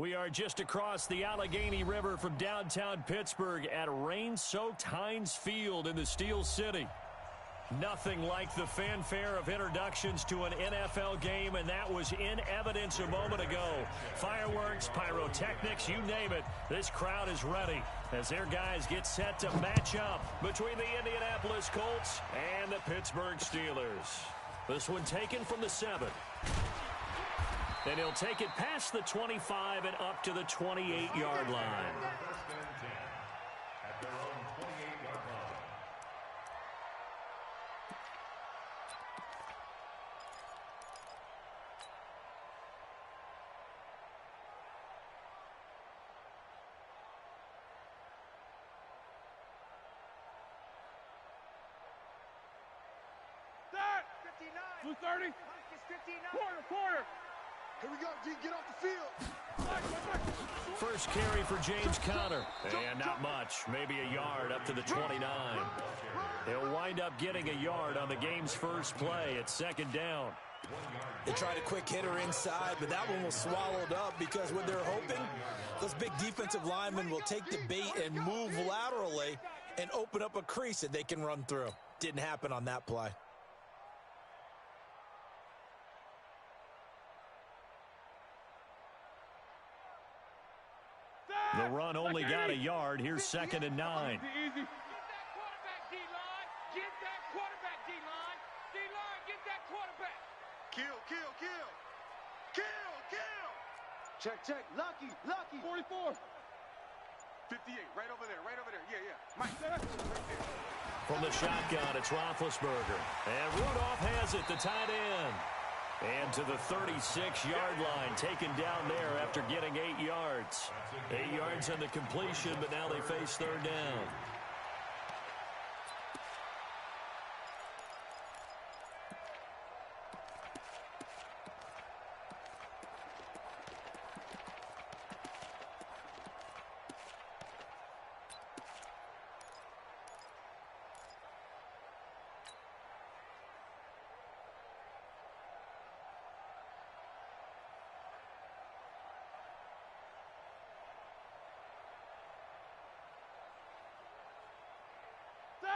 We are just across the Allegheny River from downtown Pittsburgh at rain-soaked Heinz Field in the Steel City. Nothing like the fanfare of introductions to an NFL game, and that was in evidence a moment ago. Fireworks, pyrotechnics, you name it. This crowd is ready as their guys get set to match up between the Indianapolis Colts and the Pittsburgh Steelers. This one taken from the 7. And he'll take it past the 25 and up to the 28-yard line. Quarter. Here we go, D. Get off the field. First carry for James Conner. And not much. Maybe a yard up to the 29. He'll wind up getting a yard on the game's first play at 2nd down. They tried a quick hitter inside, but that one was swallowed up because what they're hoping, those big defensive linemen will take the bait and move laterally and open up a crease that they can run through. Didn't happen on that play. The run only got a yard. Here's 2nd and 9. Get that quarterback, D-line. Get that quarterback, D-line. D-line, get that quarterback. Kill. Check. Lucky. 44. 58, right over there. Yeah. Mike. From the shotgun, it's Roethlisberger. And Rudolph has it, the tight end. And to the 36-yard line, taken down there after getting 8 yards. 8 yards on the completion, but now they face 3rd down.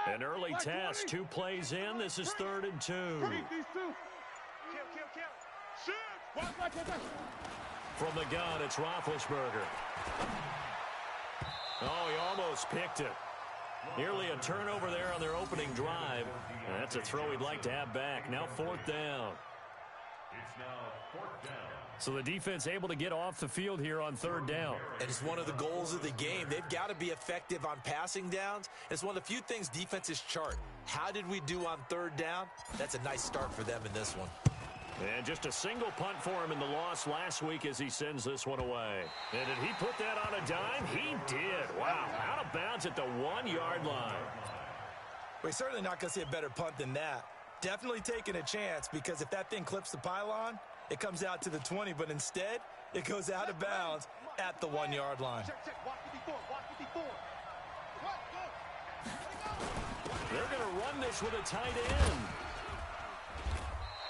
An early test, 2 plays in. This is 3rd and 2. Kill. From the gun, it's Roethlisberger. Oh, he almost picked it. Nearly a turnover there on their opening drive. And that's a throw he'd like to have back. Now 4th down. It's now 4th down. So the defense able to get off the field here on 3rd down. And it's one of the goals of the game. They've got to be effective on passing downs. It's one of the few things defenses chart. How did we do on 3rd down? That's a nice start for them in this one. And just a single punt for him in the loss last week as he sends this one away. And did he put that on a dime? He did. Wow, out of bounds at the 1-yard line. We're certainly not going to see a better punt than that. Definitely taking a chance, because if that thing clips the pylon, it comes out to the 20, but instead, it goes out of bounds at the 1-yard line. Watch 54. They're going to run this with a tight end.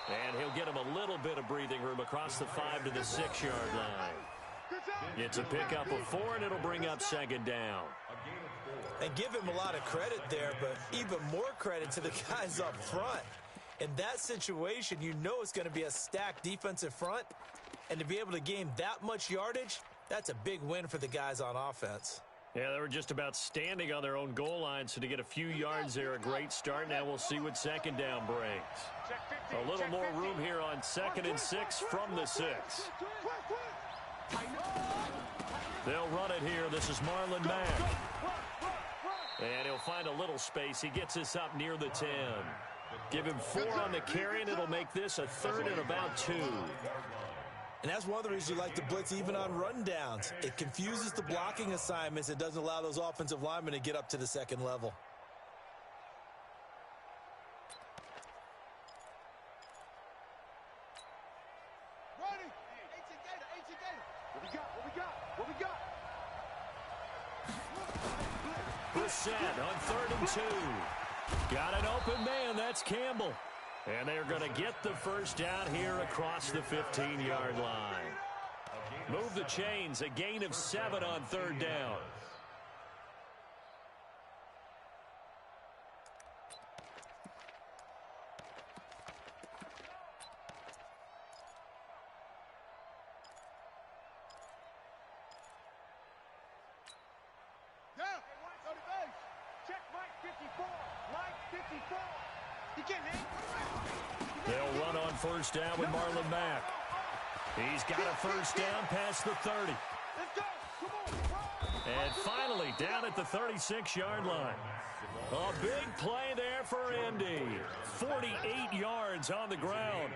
And he'll get him a little bit of breathing room across the 5 to the 6-yard line. It's a pickup of 4, and it'll bring up 2nd down. And give him a lot of credit there, but even more credit to the guys up front. In that situation, you know it's going to be a stacked defensive front. And to be able to gain that much yardage, that's a big win for the guys on offense. Yeah, they were just about standing on their own goal line, so to get a few yards there, a great start. Now we'll see what 2nd down brings. A little more room here on 2nd and 6 from the 6. They'll run it here. This is Marlon Mack. And he'll find a little space. He gets this up near the 10. Give him 4 on the carry, and it'll make this a 3rd and about 2. And that's one of the reasons you like to blitz even on rundowns. It confuses the blocking assignments. It doesn't allow those offensive linemen to get up to the 2nd level. Ready. What we got? Brissett on 3rd and 2. Got an open man. That's Campbell. And they're going to get the first down here across the 15-yard line. Move the chains, a gain of 7 on 3rd down. They'll run on 1st down with Marlon Mack. He's got a 1st down past the 30. And finally down at the 36-yard line. A big play there for Indy. 48 yards on the ground.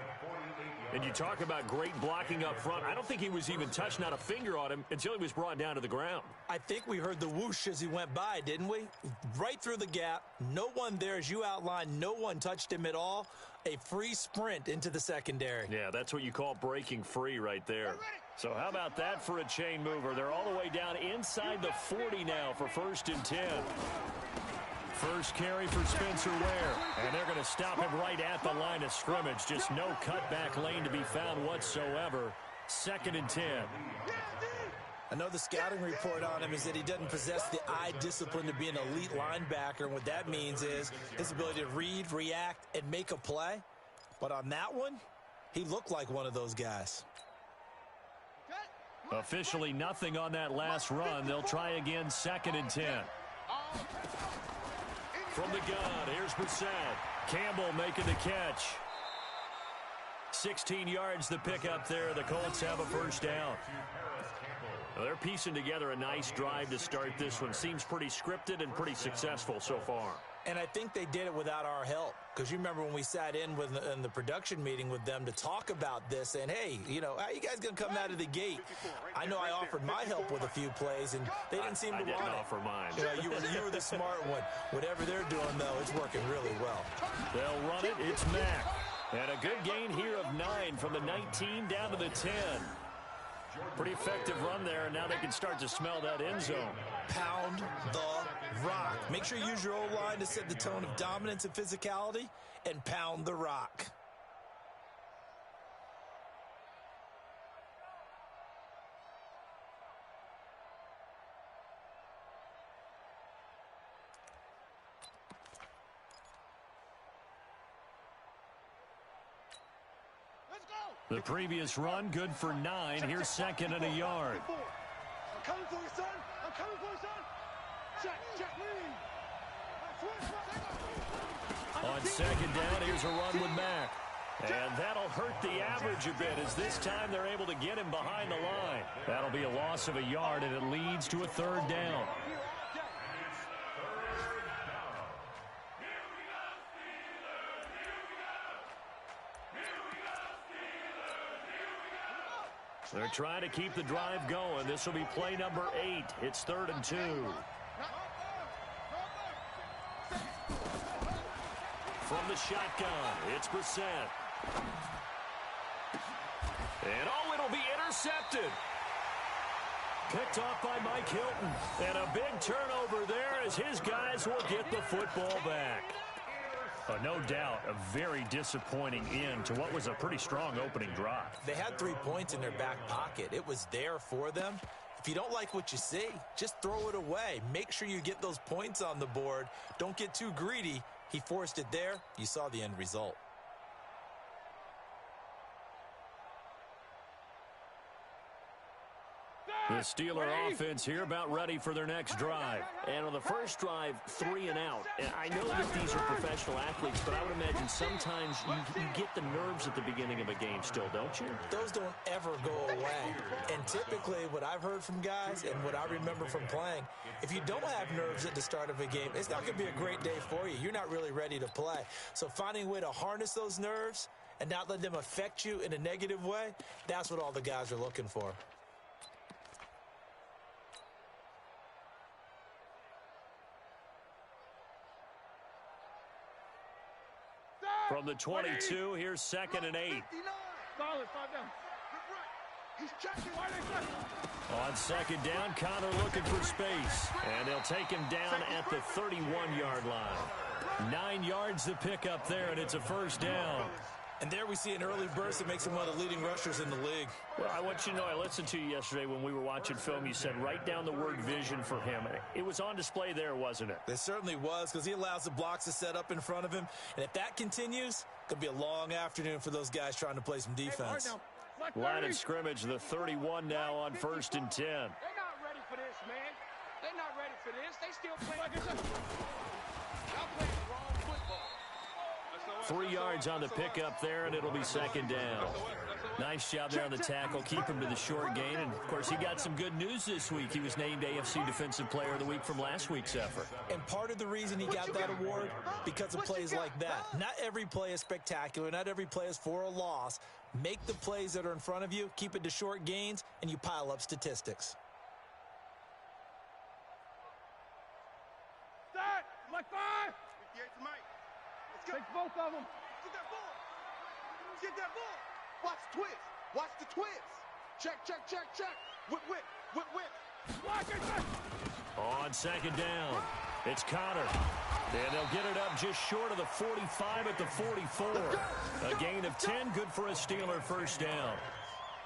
And you talk about great blocking up front. I don't think he was even touched, not a finger on him, until he was brought down to the ground. I think we heard the whoosh as he went by, didn't we? Right through the gap. No one there, as you outlined. No one touched him at all. A free sprint into the secondary. Yeah, that's what you call breaking free right there. So how about that for a chain mover? They're all the way down inside the 40 now for 1st and 10. First carry for Spencer Ware, and they're going to stop him right at the line of scrimmage. Just no cutback lane to be found whatsoever. 2nd and 10. I know the scouting report on him is that he doesn't possess the eye discipline to be an elite linebacker, and what that means is his ability to read, react, and make a play. But on that one, he looked like one of those guys. Officially nothing on that last run. They'll try again, 2nd and 10. From the gun, here's Brissett. Campbell making the catch. 16 yards the pickup there. The Colts have a 1st down. Well, they're piecing together a nice drive to start this one. Seems pretty scripted and pretty successful so far. And I think they did it without our help. Because you remember when we sat in the production meeting with them to talk about this, and hey, you know, how you guys going to come out of the gate? I know I offered my help with a few plays, and they didn't seem to want it. I didn't offer mine. You know, you were the smart one. Whatever they're doing, though, it's working really well. They'll run it. It's Mack. And a good gain here of 9 from the 19 down to the 10. Pretty effective run there, and now they can start to smell that end zone. Pound the rock. Make sure you use your O-line to set the tone of dominance and physicality, and pound the rock. The previous run, good for 9. Here's 2nd and a yard. I'm coming for you, son. I'm coming for you, son. Check. On 2nd down, here's a run with Mack. And that'll hurt the average a bit, as this time they're able to get him behind the line. That'll be a loss of a yard, and it leads to a 3rd down. They're trying to keep the drive going. This will be play number 8. It's 3rd and 2. From the shotgun, it's Brissett. And it'll be intercepted. Picked off by Mike Hilton. And a big turnover there as his guys will get the football back. No doubt, a very disappointing end to what was a pretty strong opening drive. They had 3 points in their back pocket. It was there for them. If you don't like what you see, just throw it away. Make sure you get those points on the board. Don't get too greedy. He forced it there. You saw the end result. The Steeler offense here about ready for their next drive. And on the first drive, 3 and out. And I know that these are professional athletes, but I would imagine sometimes you get the nerves at the beginning of a game still, don't you? Those don't ever go away. And typically what I've heard from guys and what I remember from playing, if you don't have nerves at the start of a game, it's not going to be a great day for you. You're not really ready to play. So finding a way to harness those nerves and not let them affect you in a negative way, that's what all the guys are looking for. From the 22, here's 2nd and 8. On 2nd down, Connor looking for space. And they'll take him down at the 31-yard line. 9 yards to pick up there, and it's a 1st down. And there we see an early burst that makes him one of the leading rushers in the league. Well, I want you to know, I listened to you yesterday when we were watching film. You said write down the word vision for him. It was on display there, wasn't it? It certainly was, because he allows the blocks to set up in front of him. And if that continues, it could be a long afternoon for those guys trying to play some defense. Line of scrimmage, the 31 now on 1st and 10. They're not ready for this, man. They're not ready for this. They still playing. Y'all playing the wrong football. 3 yards on the pickup there, and it'll be 2nd down. Nice job there on the tackle. Keep him to the short gain. And, of course, he got some good news this week. He was named AFC Defensive Player of the Week from last week's effort. And part of the reason he got that award, because of plays like that. Not every play is spectacular. Not every play is for a loss. Make the plays that are in front of you, keep it to short gains, and you pile up statistics. Start. Like 5. Take both of them. Get that ball. Get that ball. Watch the twist. Watch the twist. Check, check, check, check. Whip, whip, whip, whip. On 2nd down, it's Connor. And they'll get it up just short of the 45 at the 44. A gain of 10, good for a Steeler 1st down.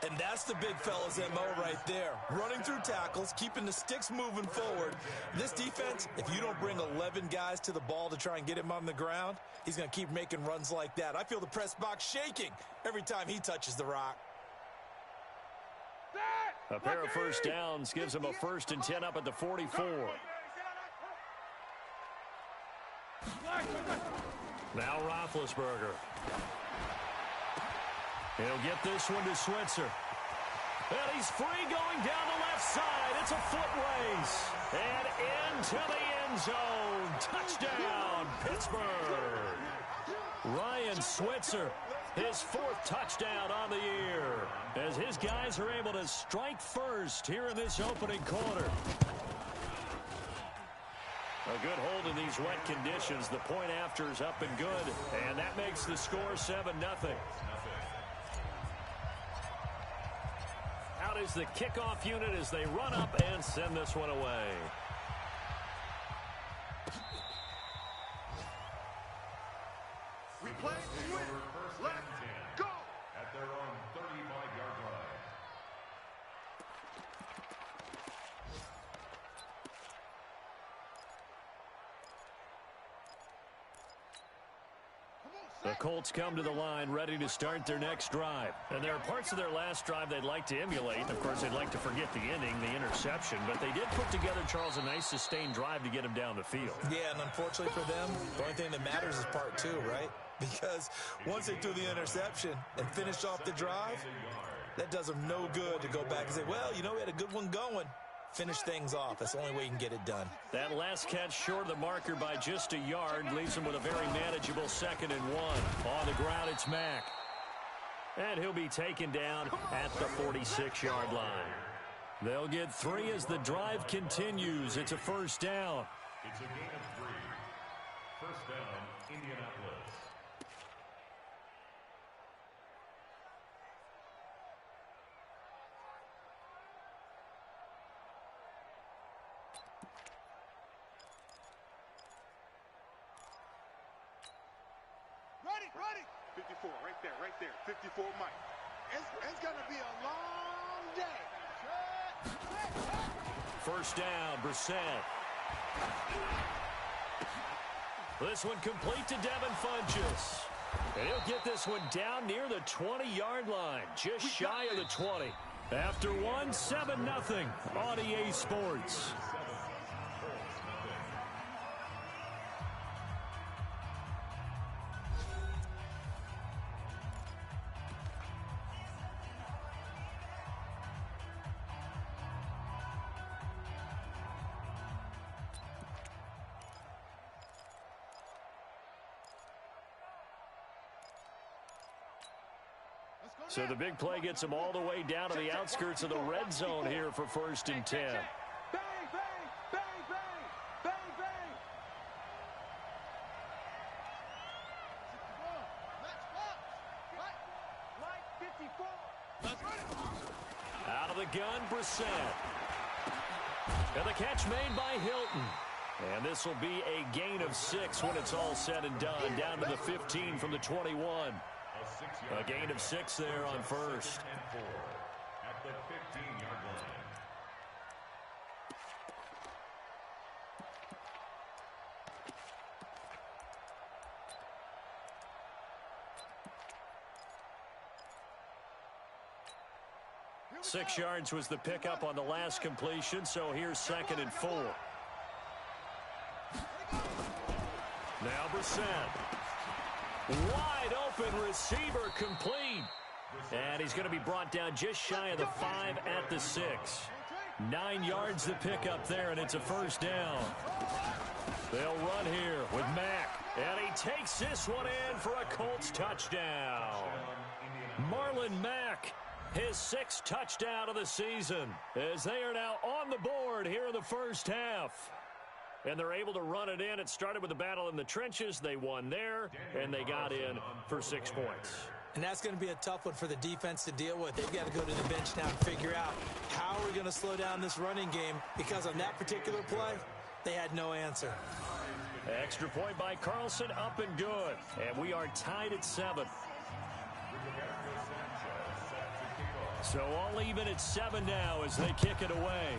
And that's the big fella's MO right there. Running through tackles, keeping the sticks moving forward. This defense, if you don't bring 11 guys to the ball to try and get him on the ground, he's going to keep making runs like that. I feel the press box shaking every time he touches the rock. A pair of 1st downs gives him a 1st and 10 up at the 44. Now Roethlisberger. He'll get this one to Switzer. And he's free going down the left side. It's a foot race. And into the end zone. Touchdown, Pittsburgh. Ryan Switzer, his 4th touchdown on the year, as his guys are able to strike first here in this opening quarter. A good hold in these wet conditions. The point after is up and good, and that makes the score 7-0. Out is the kickoff unit as they run up and send this one away. We play to win. Let's go. At their own 35-yard line. The Colts come to the line ready to start their next drive. And there are parts of their last drive they'd like to emulate. Of course, they'd like to forget the ending, the interception. But they did put together, Charles, a nice sustained drive to get him down the field. Yeah, and unfortunately for them, the only thing that matters is part 2, right? Because once they threw the interception and finished off the drive, that does them no good to go back and say, well, you know, we had a good one going. Finish things off. That's the only way you can get it done. That last catch short of the marker by just a yard leaves him with a very manageable 2nd and 1. On the ground, it's Mack. And he'll be taken down at the 46-yard line. They'll get 3 as the drive continues. It's a 1st down. It's a gain of 3. 1st down, Indianapolis. Ready. 54, right there. 54, Mike. It's going to be a long day. 1st down, Brissett. This one complete to Devin Funchess. And he'll get this one down near the 20-yard line, just shy of the 20. After 1, 7-0 on EA Sports. So the big play gets them all the way down to the outskirts of the red zone here for 1st and 10. Bang, bang, bang, bang, bang, bang. Like 54. Let's run it. Out of the gun, Brissett. And the catch made by Hilton. And this will be a gain of 6 when it's all said and done. Down to the 15 from the 21. A gain of 6 there on first. And 4 at the 15-yard line. Six yards was the pickup on the last completion, so here's 2nd and 4. Now Brissett. Wide open receiver complete. And he's going to be brought down just shy of the 5 at the 6. 9 yards the pickup there, and it's a first down. They'll run here with Mack. And he takes this one in for a Colts touchdown. Marlon Mack, his 6th touchdown of the season, as they are now on the board here in the first half. And they're able to run it in. It started with a battle in the trenches. They won there, and they got in for 6 points. And that's going to be a tough one for the defense to deal with. They've got to go to the bench now and figure out how we're going to slow down this running game, because on that particular play, they had no answer. Extra point by Carlson, up and good. And we are tied at 7. So all even at 7 now as they kick it away.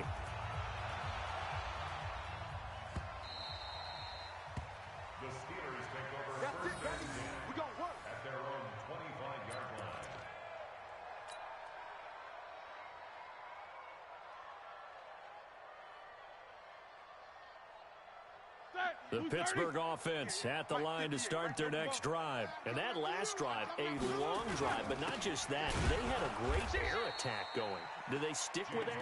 The Steelers take over first and 10 We gonna work. at their own 25-yard line. The Pittsburgh offense at the line to start their next drive. And that last drive, a long drive, but not just that. They had a great air attack going. Do they stick with that?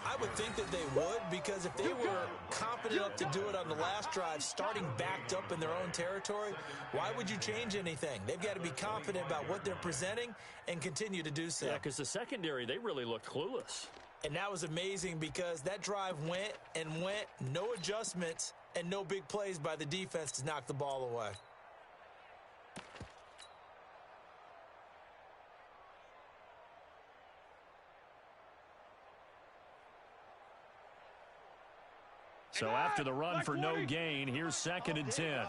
I would think that they would, because if they were confident enough to do it on the last drive, starting backed up in their own territory, why would you change anything? They've got to be confident about what they're presenting and continue to do so. Yeah, because the secondary, they really looked clueless. And that was amazing, because that drive went and went, no adjustments, and no big plays by the defense to knock the ball away. So after the run for no gain, here's 2nd and 10.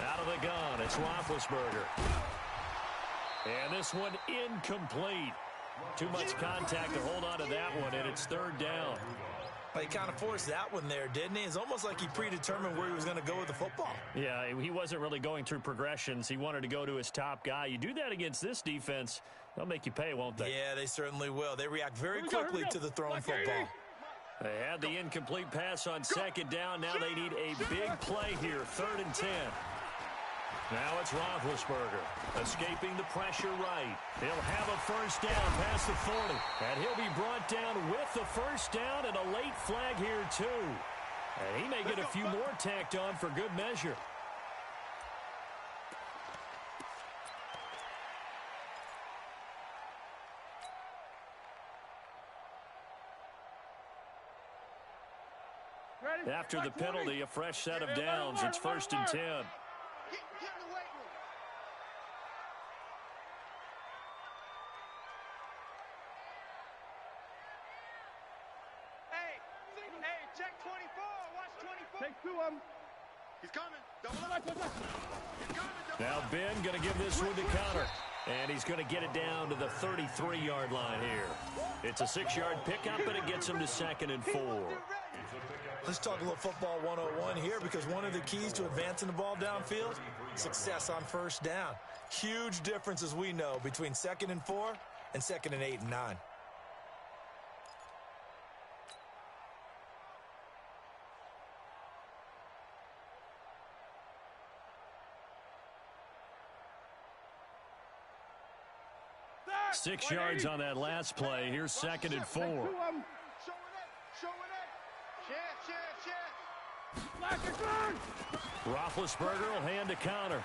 Out of the gun, it's Roethlisberger. And this one incomplete. Too much contact to hold on to that one, and it's 3rd down. He kind of forced that one there, didn't he? It's almost like he predetermined where he was going to go with the football. Yeah, he wasn't really going through progressions. He wanted to go to his top guy. You do that against this defense, they'll make you pay, won't they? Yeah, they certainly will. They react very quickly to the thrown football. They had the incomplete pass on 2nd down. Now they need a big play here, 3rd and 10. Now it's Roethlisberger, escaping the pressure right. He'll have a first down past the 40. And he'll be brought down with the first down and a late flag here, too. And he may get a few more tacked on for good measure. After the penalty, a fresh set of downs. It's 1st and 10. Get in the weight room. Hey, check 24. Watch 24. Take 2 of them. He's coming. Double up. He's coming. Now Ben going to give this one to Connor. And he's going to get it down to the 33-yard line here. It's a 6-yard pickup, and it gets him to 2nd and 4. Let's talk a little football 101 here, because one of the keys to advancing the ball downfield, success on first down. Huge difference, as we know, between 2nd and 4 and 2nd and 8 and 9. Six yards on that last play. Here's 2nd and 4. Show it in. Show it in. Share. Roethlisberger will hand to Connor.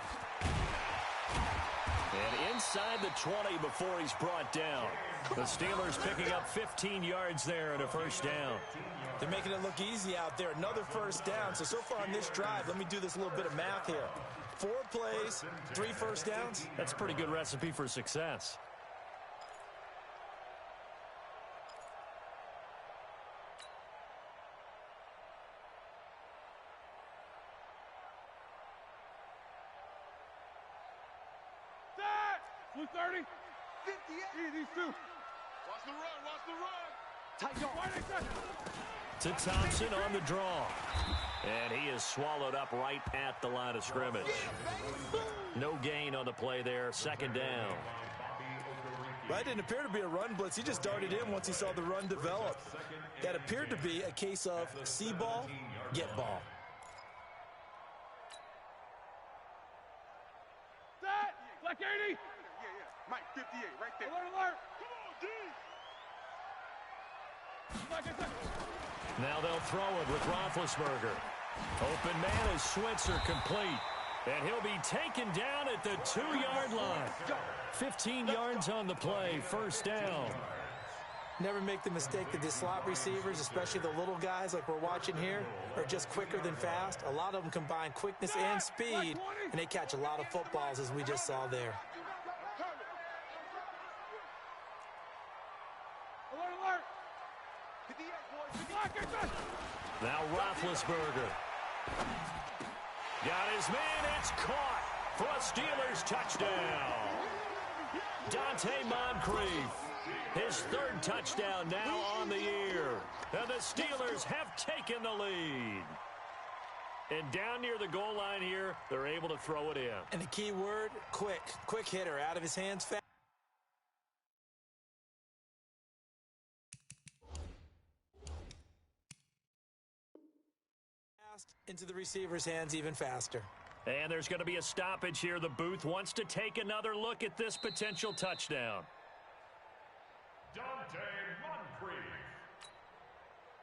And inside the 20 before he's brought down. The Steelers picking up 15 yards there and a first down. They're making it look easy out there. Another first down. So far on this drive, let me do this little bit of math here. 4 plays, 3 first downs. That's a pretty good recipe for success. Blue 30. 58. These two. Watch the run. Watch the run. Tight yard. To Thompson on the draw. And he is swallowed up right at the line of scrimmage. No gain on the play there. Second down. Right, didn't appear to be a run blitz. He just darted in once he saw the run develop. That appeared to be a case of see ball, get ball. Set. Black 80. Yeah. Mike 58 right there. Alert. Come on, D. Now they'll throw it with Roethlisberger. Open man is Switzer, complete. And he'll be taken down at the 2-yard line. 15 yards on the play, first down. Never make the mistake that the slot receivers, especially the little guys like we're watching here, are just quicker than fast. A lot of them combine quickness and speed, and they catch a lot of footballs, as we just saw there. Alert. Now Roethlisberger. Got his man, it's caught for a Steelers touchdown. Dante Moncrief, his third touchdown now on the year. And the Steelers have taken the lead. And down near the goal line here, they're able to throw it in. And the key word, quick. Quick hitter, out of his hands fast. Into the receiver's hands even faster. And there's going to be a stoppage here. The booth wants to take another look at this potential touchdown. Dante Moncrief.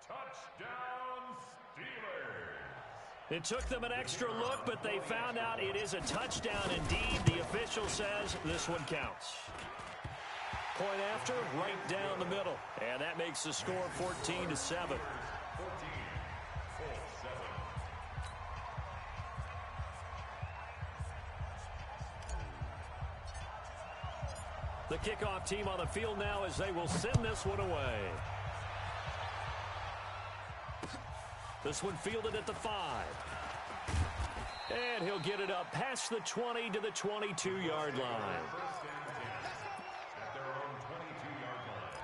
Touchdown, Steelers. It took them an extra look, but they found out it is a touchdown indeed. The official says this one counts. Point after, right down the middle. And that makes the score 14-7. The kickoff team on the field now as they will send this one away. This one fielded at the 5. And he'll get it up past the 20 to the 22-yard line. At their own 22-yard line.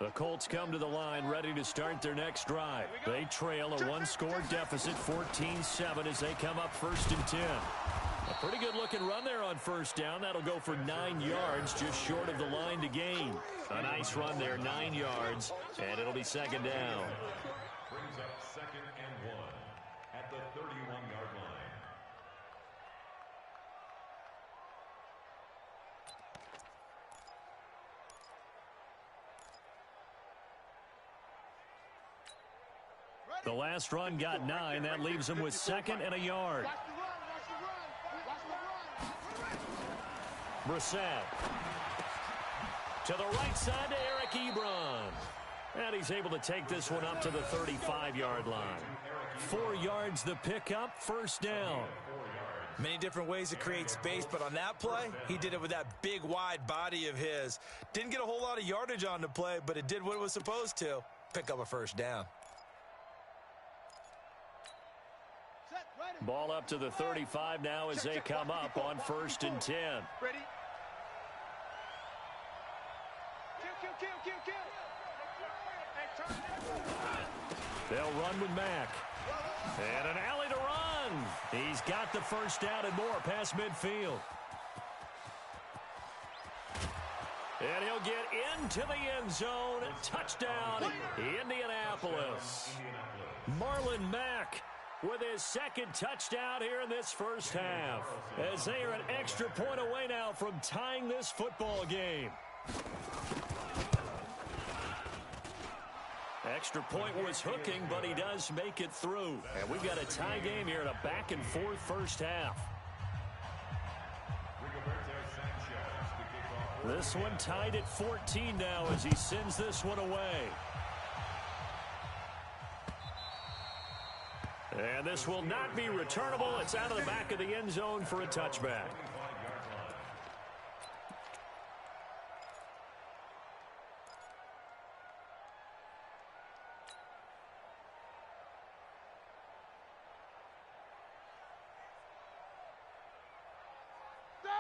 The Colts come to the line ready to start their next drive. They trail a one-score deficit, 14-7, as they come up 1st and 10. A pretty good-looking run there on first down. That'll go for 9 yards, just short of the line to gain. A nice run there, 9 yards, and it'll be second down. Brings up 2nd and 1 at the 31-yard line. The last run got 9. That leaves them with 2nd and a yard. Brissett. To the right side to Eric Ebron. And he's able to take this one up to the 35-yard line. 4 yards the pickup, first down. Many different ways to create space, but on that play, he did it with that big, wide body of his. Didn't get a whole lot of yardage on the play, but it did what it was supposed to. Pick up a first down. Ball up to the 35 now as they come up on 1st and 10. Ready? They'll run with Mack. And an alley to run. He's got the first down and more past midfield. And he'll get into the end zone. Touchdown, Indianapolis. Marlon Mack with his 2nd touchdown here in this first half, as they are an extra point away now from tying this football game. Extra point was hooking, but he does make it through. And we've got a tie game here in a back-and-forth first half. This one tied at 14 now as he sends this one away. And this will not be returnable. It's out of the back of the end zone for a touchback.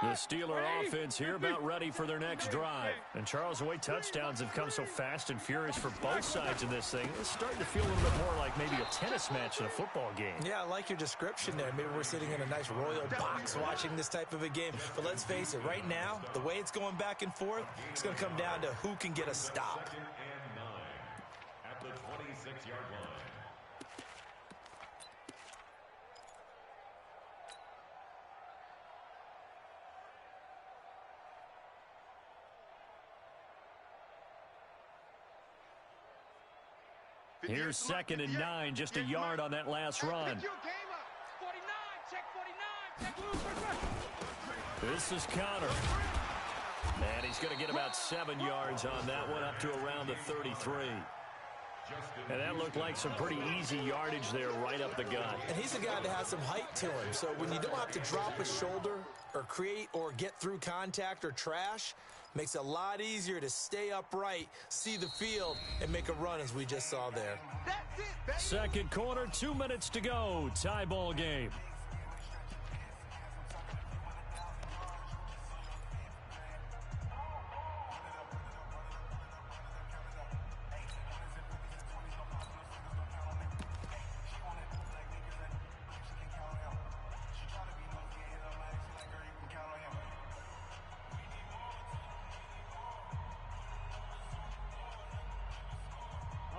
The Steeler offense here about ready for their next drive. And Charles, the way touchdowns have come so fast and furious for both sides of this thing, it's starting to feel a little bit more like maybe a tennis match in a football game. Yeah, I like your description there. Maybe we're sitting in a nice royal box watching this type of a game. But let's face it, right now, the way it's going back and forth, it's going to come down to who can get a stop. 2nd and 9 at the 26-yard line. Here's 2nd and 9, just a yard on that last run. This is Connor. And he's going to get about 7 yards on that one, up to around the 33. And that looked like some pretty easy yardage there right up the gut. And he's a guy that has some height to him, so when you don't have to drop a shoulder or create or get through contact or trash, makes it a lot easier to stay upright, see the field, and make a run as we just saw there. Second quarter, 2 minutes to go. Tie ball game.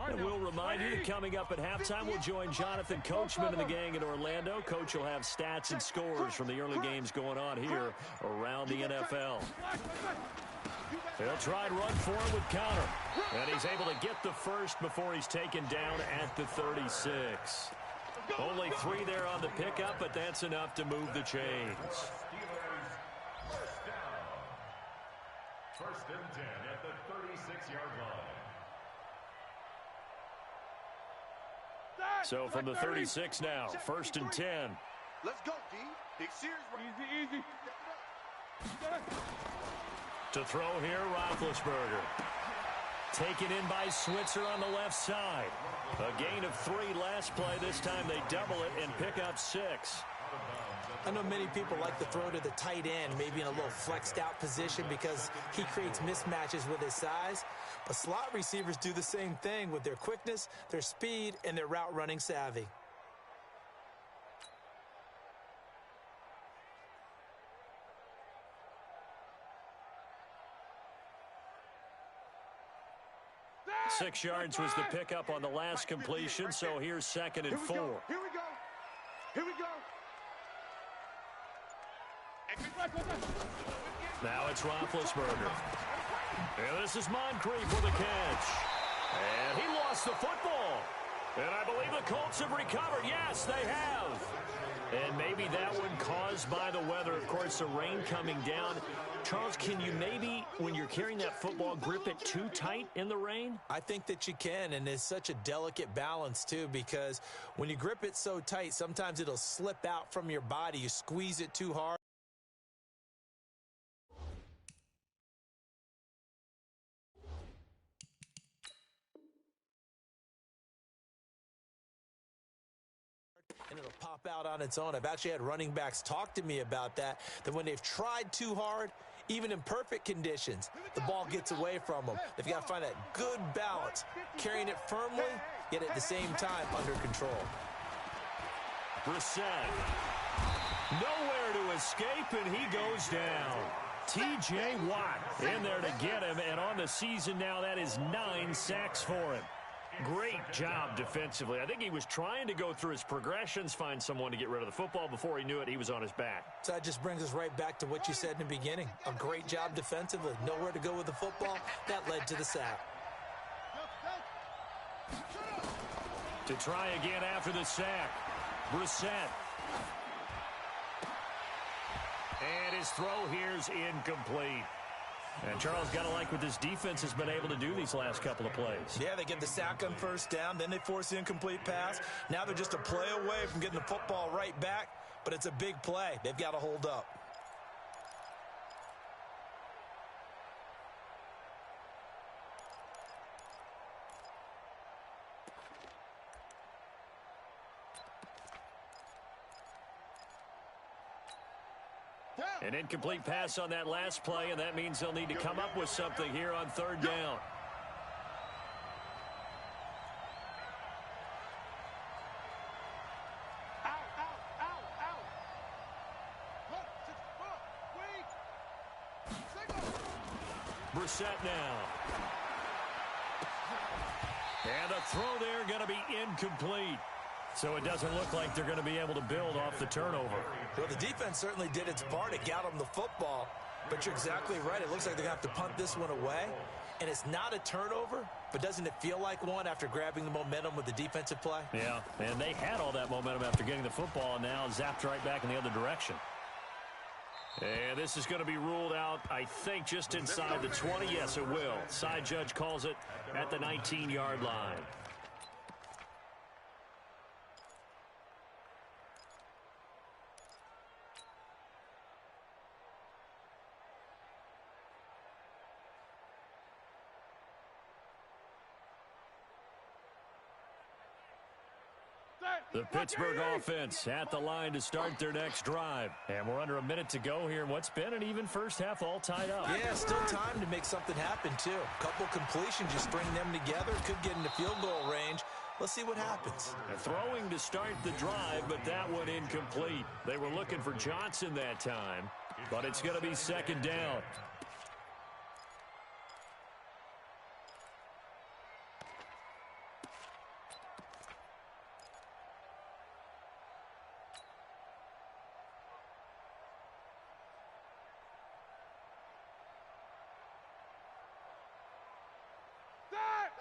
And we'll remind you that coming up at halftime, we'll join Jonathan Coachman and the gang in Orlando. Coach will have stats and scores from the early games going on here around the NFL. He'll try and run for him with Connor. And he's able to get the first before he's taken down at the 36. Only 3 there on the pickup, but that's enough to move the chains. First and 10 at the 36-yard line. So from the 36 now, 1st and 10. Let's go, D. Big series. Easy. To throw here, Roethlisberger. Taken in by Switzer on the left side. A gain of 3 last play. This time they double it and pick up 6. I know many people like to throw to the tight end, maybe in a little flexed out position because he creates mismatches with his size. But slot receivers do the same thing with their quickness, their speed, and their route running savvy. Six yards was the pickup on the last completion, so here's 2nd and 4. Here we go. Now it's Roethlisberger. And this is Moncrief with a catch. And he lost the football. And I believe the Colts have recovered. Yes, they have. And maybe that one caused by the weather. Of course, the rain coming down. Charles, can you maybe, when you're carrying that football, grip it too tight in the rain? I think that you can, and it's such a delicate balance, too, because when you grip it so tight, sometimes it'll slip out from your body. You squeeze it too hard. And it'll pop out on its own. I've actually had running backs talk to me about that when they've tried too hard, even in perfect conditions, the ball gets away from them. They've got to find that good balance, carrying it firmly, yet at the same time under control. Brissett. Nowhere to escape, and he goes down. T.J. Watt in there to get him, and on the season now, that is 9 sacks for him. Great job defensively. I think he was trying to go through his progressions, find someone to get rid of the football. Before he knew it, he was on his back. So that just brings us right back to what you said in the beginning. A great job defensively. Nowhere to go with the football. That led to the sack. To try again after the sack. Brissett. And his throw here's incomplete. And Charles, got to like what this defense has been able to do these last couple of plays. Yeah, they get the sack on first down, then they force the incomplete pass. Now they're just a play away from getting the football right back, but it's a big play. They've got to hold up. An incomplete pass on that last play, and that means they'll need to come up with something here on third down. Brissett now. And a throw there going to be incomplete. So it doesn't look like they're going to be able to build off the turnover. Well, the defense certainly did its part. It got them the football. But you're exactly right. It looks like they're going to have to punt this one away. And it's not a turnover, but doesn't it feel like one after grabbing the momentum with the defensive play? Yeah, and they had all that momentum after getting the football, and now zapped right back in the other direction. And this is going to be ruled out, I think, just inside the 20. Yes, it will. Side judge calls it at the 19-yard line. The Pittsburgh offense at the line to start their next drive. And we're under a minute to go here in what's been an even first half, all tied up. Yeah, still time to make something happen, too. A couple completions, you string them together, could get into field goal range. Let's see what happens. And throwing to start the drive, but that one incomplete. They were looking for Johnson that time, but it's going to be second down.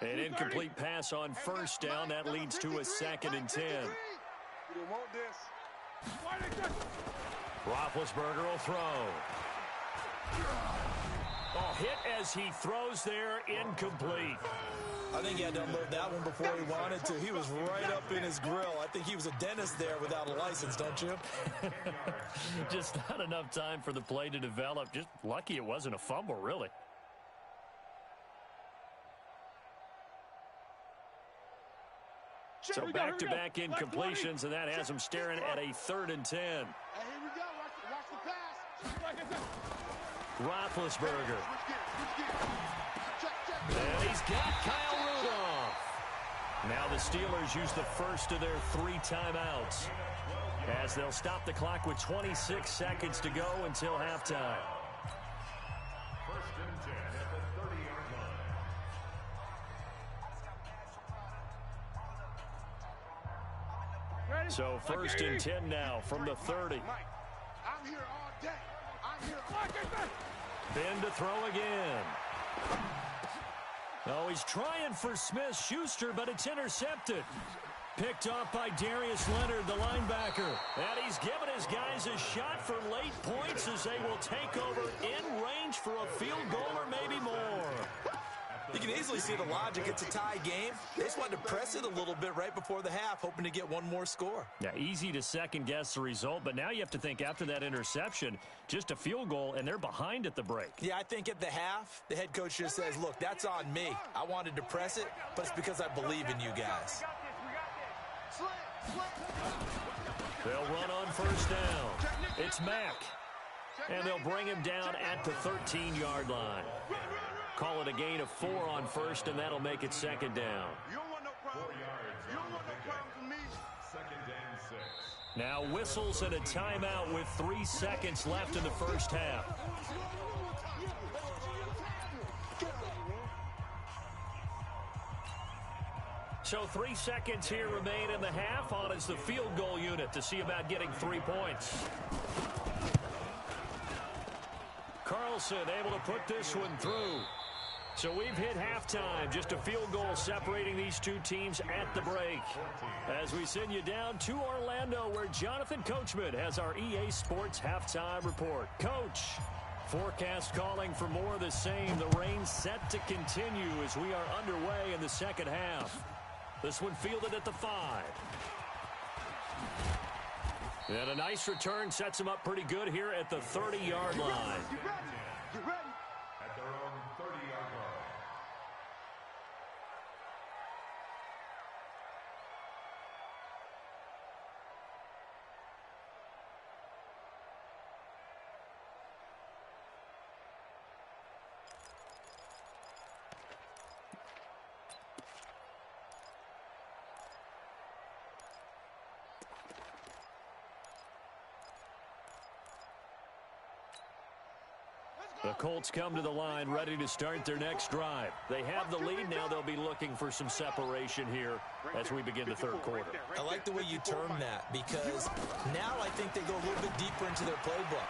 An incomplete pass on first down. That leads to a 2nd and 10. Roethlisberger will throw. Oh, hit as he throws there, incomplete. I think he had to unload that one before he wanted to. He was right up in his grill. I think he was a dentist there without a license, don't you? Just not enough time for the play to develop. Just lucky it wasn't a fumble, really. So back-to-back incompletions, and that has him staring at a 3rd and 10. Hey, here we go. Watch the pass. Roethlisberger. And he's got Kyle Rudolph. Now the Steelers use the first of their 3 timeouts as they'll stop the clock with 26 seconds to go until halftime. First and 10 at the 30-yard line. So 1st and 10 now from the 30. I'm here all day. I'm here all day. Ben to throw again. Oh, he's trying for Smith-Schuster, but it's intercepted. Picked off by Darius Leonard, the linebacker. And he's given his guys a shot for late points as they will take over in range for a field goal or maybe more. You can easily see the logic. It's a tie game. They just wanted to press it a little bit right before the half, hoping to get one more score. Yeah, easy to second-guess the result, but now you have to think after that interception, just a field goal, and they're behind at the break. Yeah, I think at the half, the head coach just says, look, that's on me. I wanted to press it, but it's because I believe in you guys. They'll run on first down. It's Mack. And they'll bring him down at the 13-yard line. Call it a gain of 4 on first, and that'll make it second down. You don't want no problem. 4 yards. You don't want no problem with me. Second and 6. Now whistles and a timeout with 3 seconds left in the first half. So 3 seconds here remain in the half. On is the field goal unit to see about getting 3 points. Carlson able to put this one through. So we've hit halftime. Just a field goal separating these two teams at the break. As we send you down to Orlando, where Jonathan Coachman has our EA Sports halftime report. Coach, forecast calling for more of the same. The rain set to continue as we are underway in the second half. This one fielded at the 5. And a nice return sets him up pretty good here at the 30-yard line. Get ready. At their own 30-yard line. The Colts come to the line ready to start their next drive. They have the lead. Now they'll be looking for some separation here as we begin the third quarter. I like the way you term that because now I think they go a little bit deeper into their playbook.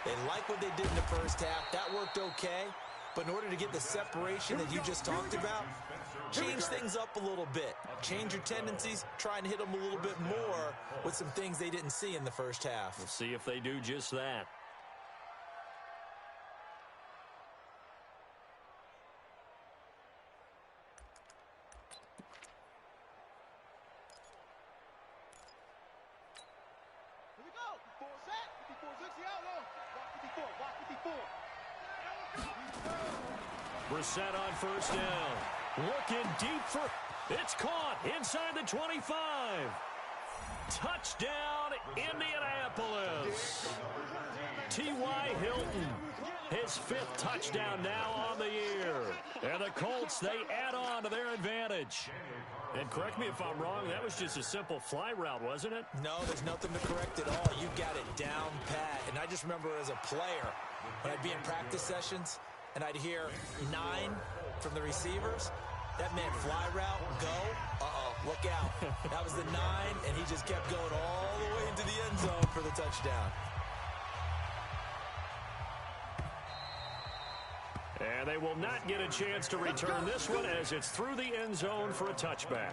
They like what they did in the first half. That worked okay. But in order to get the separation that you just talked about, change things up a little bit. Change your tendencies. Try and hit them a little bit more with some things they didn't see in the first half. We'll see if they do just that. Here we go. 54 set. 54 6 out low. Block 54. Brissett on first down. Looking deep for... It's caught inside the 25. Touchdown, Indianapolis. T.Y. Hilton, his 5th touchdown now on the year. And the Colts, they add on to their advantage. And correct me if I'm wrong, that was just a simple fly route, wasn't it? No, there's nothing to correct at all. You got it down pat. And I just remember as a player, when I'd be in practice sessions, and I'd hear 9 from the receivers, that meant fly route, go, look out. That was the 9, and he just kept going all the way into the end zone for the touchdown. And they will not get a chance to return this one as it's through the end zone for a touchback.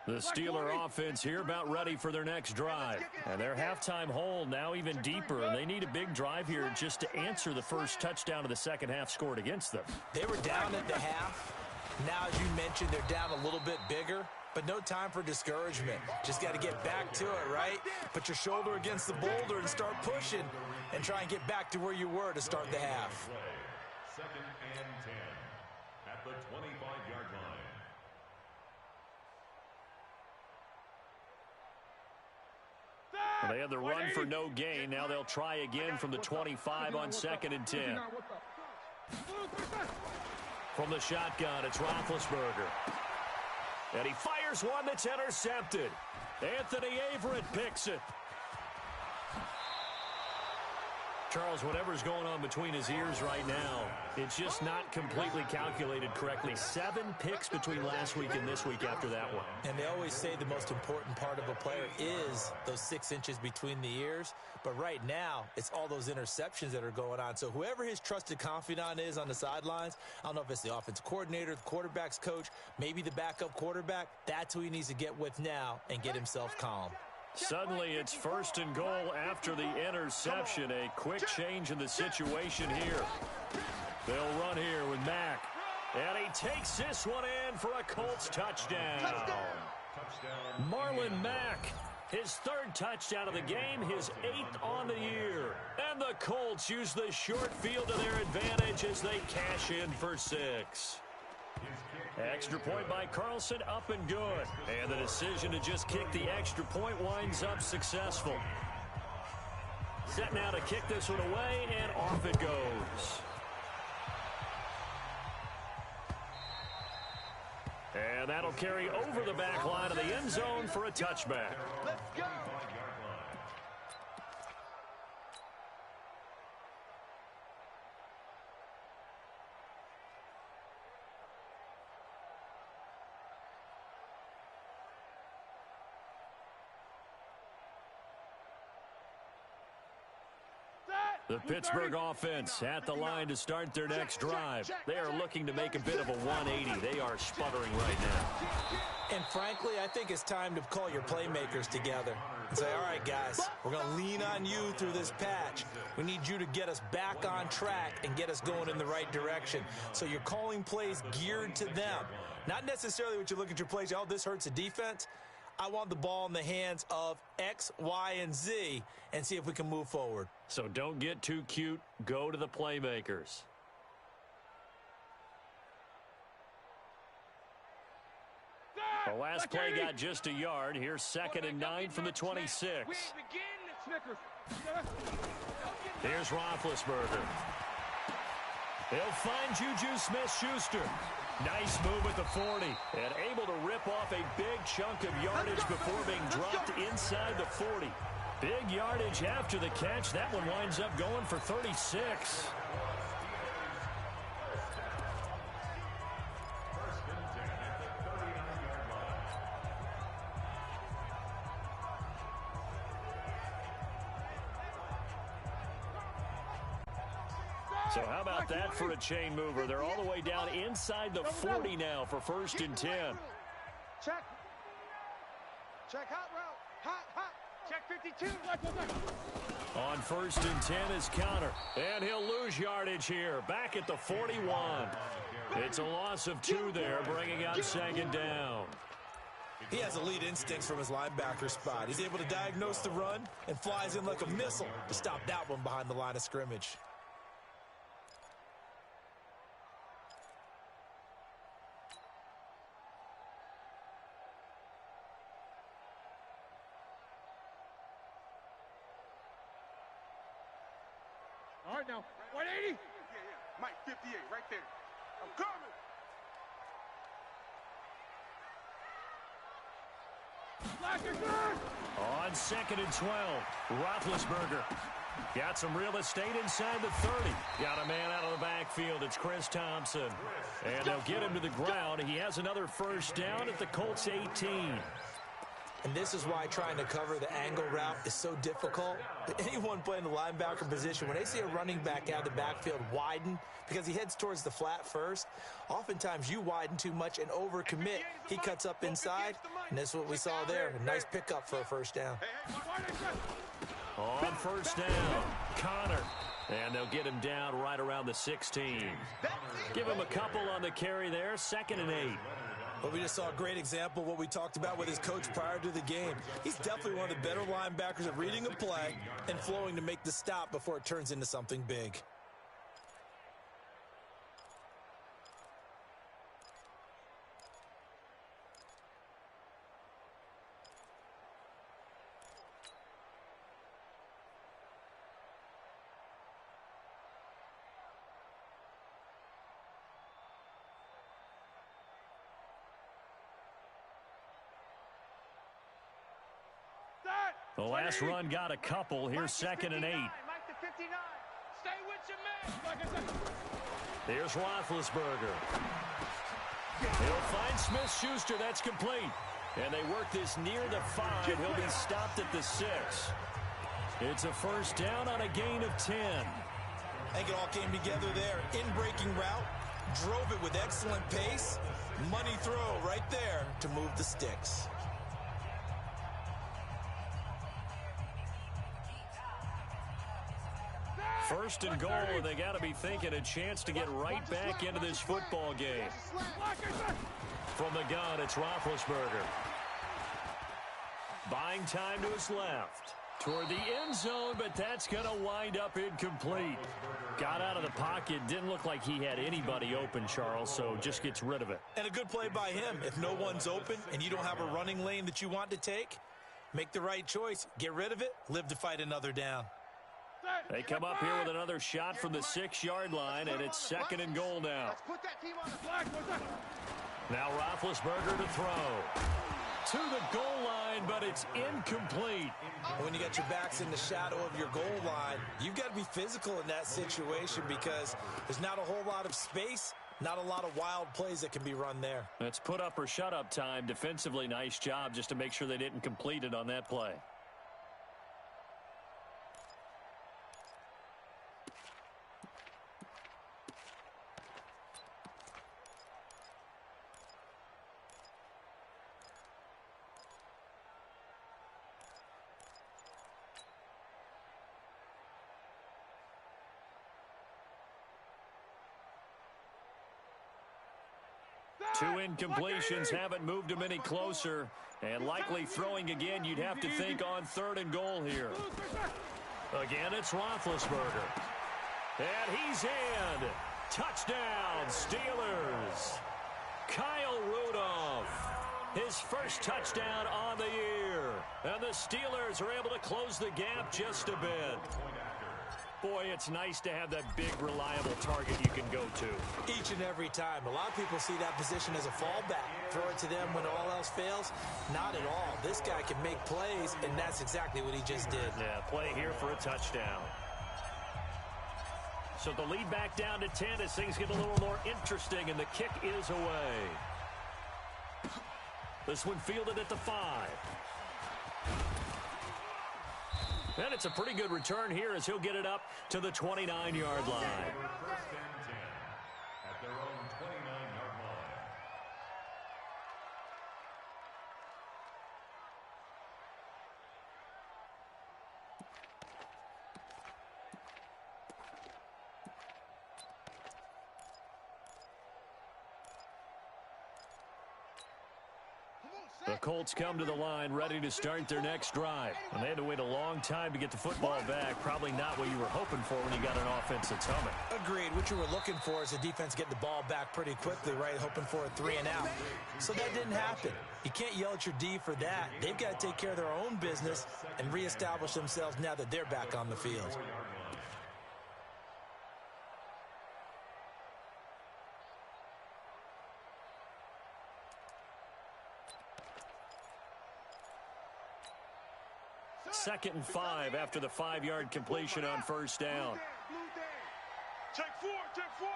The Steeler offense here about ready for their next drive. And their halftime hole now even deeper, and they need a big drive here just to answer the first touchdown of the second half scored against them. They were down at the half. Now, as you mentioned, they're down a little bit bigger, but no time for discouragement. Just got to get back to it, right? Put your shoulder against the boulder and start pushing and try and get back to where you were to start the half. 2nd and 10 at the 25-yard line. They had the run for no gain. Now they'll try again from the 25 on 2nd and 10. From the shotgun, it's Roethlisberger. And he fires one that's intercepted. Anthony Averett picks it. Charles, whatever's going on between his ears right now, it's just not completely calculated correctly. 7 picks between last week and this week after that one. And they always say the most important part of a player is those 6 inches between the ears. But right now, it's all those interceptions that are going on. So whoever his trusted confidant is on the sidelines, I don't know if it's the offense coordinator, the quarterback's coach, maybe the backup quarterback, that's who he needs to get with now and get himself calm. Suddenly, it's 1st and goal after the interception. A quick change in the situation here. They'll run here with Mack. And he takes this one in for a Colts touchdown. Marlon Mack, his 3rd touchdown of the game, his 8th on the year. And the Colts use the short field to their advantage as they cash in for 6. Extra point by Carlson, up and good. And the decision to just kick the extra point winds up successful. Set now to kick this one away, and off it goes. And that'll carry over the back line of the end zone for a touchback. Let's go. The Pittsburgh offense at the line to start their next drive. They are looking to make a bit of a 180. They are sputtering right now. And frankly, I think it's time to call your playmakers together and say, all right, guys, we're going to lean on you through this patch. We need you to get us back on track and get us going in the right direction. So you're calling plays geared to them. Not necessarily what you look at your plays, oh, this hurts the defense. I want the ball in the hands of X, Y, and Z and see if we can move forward. So don't get too cute. Go to the playmakers. The last play got just a yard. Here's 2nd and 9 from the 26. Here's Roethlisberger. He'll find Juju Smith-Schuster. Nice move at the 40. And able to rip off a big chunk of yardage before being dropped inside the 40. Big yardage after the catch. That one winds up going for 36. So how about that for a chain mover? They're all the way down inside the 40 now for 1st and 10. Check. Check hot route. Hot. Check 52. On 1st and 10 is Counter. And he'll lose yardage here. Back at the 41. It's a loss of 2 there, bringing up 2nd down. He has elite instincts from his linebacker spot. He's able to diagnose the run and flies in like a missile to stop that one behind the line of scrimmage. All right, now, 180. Yeah. Mike, 58, right there. I'm coming. On 2nd and 12, Roethlisberger got some real estate inside the 30. Got a man out of the backfield. It's Chris Thompson. And they'll get him to the ground. He has another 1st down at the Colts 18. And this is why trying to cover the angle route is so difficult. Anyone playing the linebacker position, when they see a running back out of the backfield widen because he heads towards the flat first, oftentimes you widen too much and overcommit. He cuts up inside, and that's what we saw there. A nice pickup for a 1st down. On 1st down, Connor. And they'll get him down right around the 16. Give him a couple on the carry there, 2nd and 8. But we just saw a great example of what we talked about with his coach prior to the game. He's definitely one of the better linebackers at reading a play and flowing to make the stop before it turns into something big. The last run got a couple. Here's 2nd and 8. Mike to 59. Stay with your man. Here's Roethlisberger. He'll find Smith-Schuster. That's complete. And they work this near the 5. He'll be stopped at the 6. It's a 1st down on a gain of 10. I think it all came together there. In-breaking route. Drove it with excellent pace. Money throw right there to move the sticks. First and goal, and they got to be thinking a chance to get right back into this football game. From the gun, it's Roethlisberger. Buying time to his left. Toward the end zone, but that's going to wind up incomplete. Got out of the pocket. Didn't look like he had anybody open, Charles, so just gets rid of it. And a good play by him. If no one's open and you don't have a running lane that you want to take, make the right choice. Get rid of it. Live to fight another down. They come up here with another shot from the 6-yard line, and it's 2nd and goal now. Now Roethlisberger to throw. To the goal line, but it's incomplete. When you got your backs in the shadow of your goal line, you've got to be physical in that situation because there's not a whole lot of space, not a lot of wild plays that can be run there. It's put up or shut up time. Defensively, nice job just to make sure they didn't complete it on that play. Two incompletions haven't moved him any closer. And likely throwing again, you'd have to think on 3rd and goal here. Again, it's Roethlisberger. And he's in. Touchdown, Steelers. Kyle Rudolph. His first touchdown on the year. And the Steelers are able to close the gap just a bit. Boy, it's nice to have that big, reliable target you can go to. Each and every time. A lot of people see that position as a fallback. Throw it to them when all else fails. Not at all. This guy can make plays, and that's exactly what he just did. Yeah, play here for a touchdown. So the lead back down to 10 as things get a little more interesting, and the kick is away. This one fielded at the 5. And it's a pretty good return here as he'll get it up to the 29-yard line. First and 10 at their own 29-yard line. The Colts come to the line ready to start their next drive. And they had to wait a long time to get the football back. Probably not what you were hoping for when you got an offense that's humming. Agreed. What you were looking for is a defense getting the ball back pretty quickly, right? Hoping for a 3 and out. So that didn't happen. You can't yell at your D for that. They've got to take care of their own business and reestablish themselves now that they're back on the field. Second and 5 after the 5-yard completion on first down. Check 4, check 4.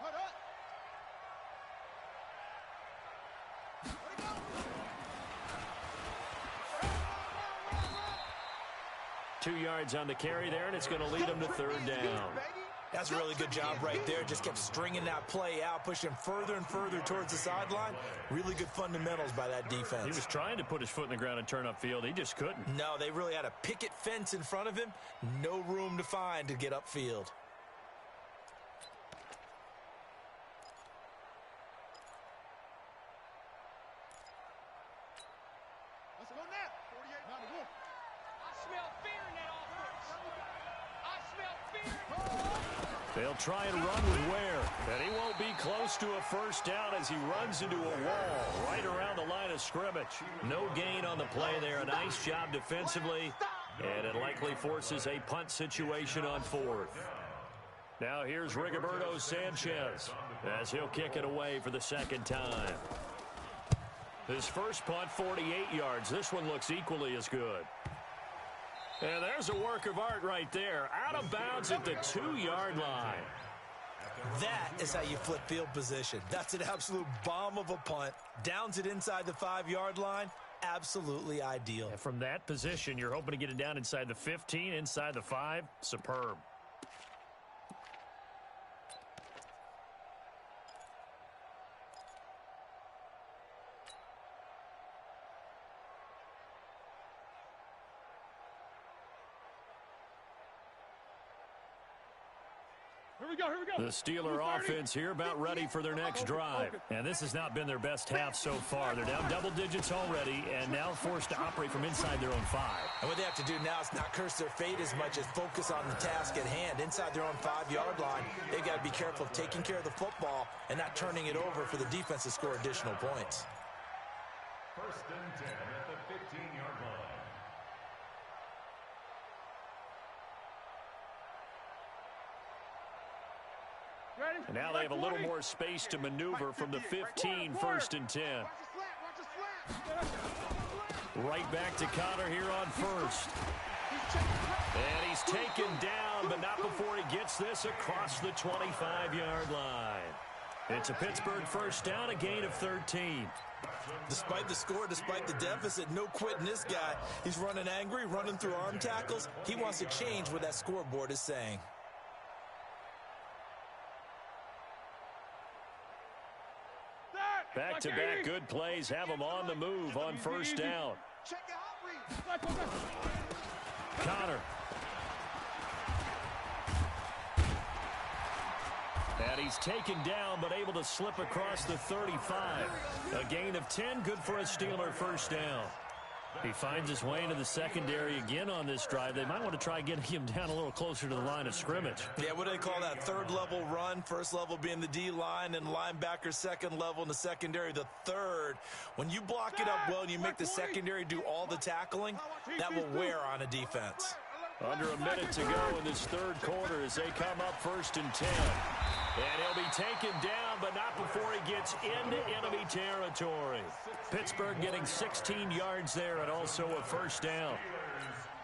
Hold up. 2 yards on the carry there, and it's going to lead them to third down. That's a really good job right there. Just kept stringing that play out, pushing further and further towards the sideline. Really good fundamentals by that defense. He was trying to put his foot in the ground and turn upfield. He just couldn't. No, they really had a picket fence in front of him. No room to find to get upfield. Let's go now. 48 now to go. I smell fear in that offense. I smell fear. They'll try and run with Ware. And he won't be close to a first down as he runs into a wall right around the line of scrimmage. No gain on the play there. A nice job defensively. And it likely forces a punt situation on 4th. Now here's Rigoberto Sanchez as he'll kick it away for the second time. His first punt, 48 yards. This one looks equally as good. And there's a work of art right there. Out of bounds at the 2-yard line. That is how you flip field position. That's an absolute bomb of a punt. Downs it inside the 5-yard line. Absolutely ideal. And from that position, you're hoping to get it down inside the 15, inside the 5. Superb. Here we go. The Steeler offense here about ready for their next drive. And this has not been their best half so far. They're down double digits already and now forced to operate from inside their own 5. And what they have to do now is not curse their fate as much as focus on the task at hand. Inside their own 5-yard line, they've got to be careful of taking care of the football and not turning it over for the defense to score additional points. First and 10 at the 15-yard line. And now they have a little more space to maneuver from the 15, first and 10. Right back to Connor here on first. And he's taken down, but not before he gets this across the 25-yard line. It's a Pittsburgh first down, a gain of 13. Despite the score, despite the deficit, no quitting this guy. He's running angry, running through arm tackles. He wants to change what that scoreboard is saying. Back-to-back good plays have them on the move on first down. Connor. And he's taken down, but able to slip across the 35. A gain of 10, good for a Steeler first down. He finds his way into the secondary again on this drive. They might want to try getting him down a little closer to the line of scrimmage. Yeah, what do they call that? Third level run. First level being the D-line and linebacker. Second level in the secondary, the third. When you block it up well and you make the secondary do all the tackling, that will wear on a defense. Under a minute to go in this third quarter as they come up 1st and 10. And he'll be taken down, but not before he gets into enemy territory. Pittsburgh getting 16 yards there and also a first down.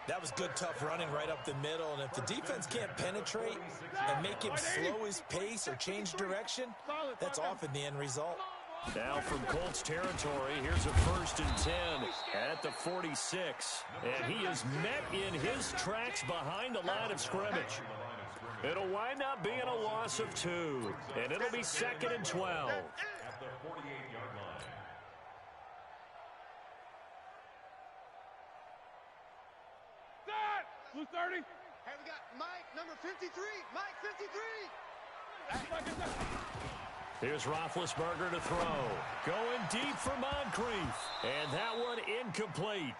That was good, tough running right up the middle. And if the defense can't penetrate and make him slow his pace or change direction, that's often the end result. Now from Colts territory, here's a 1st and 10 at the 46. And he is met in his tracks behind the line of scrimmage. It'll wind up being a loss of 2. And it'll be 2nd and 12. At the 48-yard line. Blue 30. Hey, we got Mike, number 53. Mike, 53. Here's Roethlisberger to throw. Going deep for Moncrief. And that one incomplete.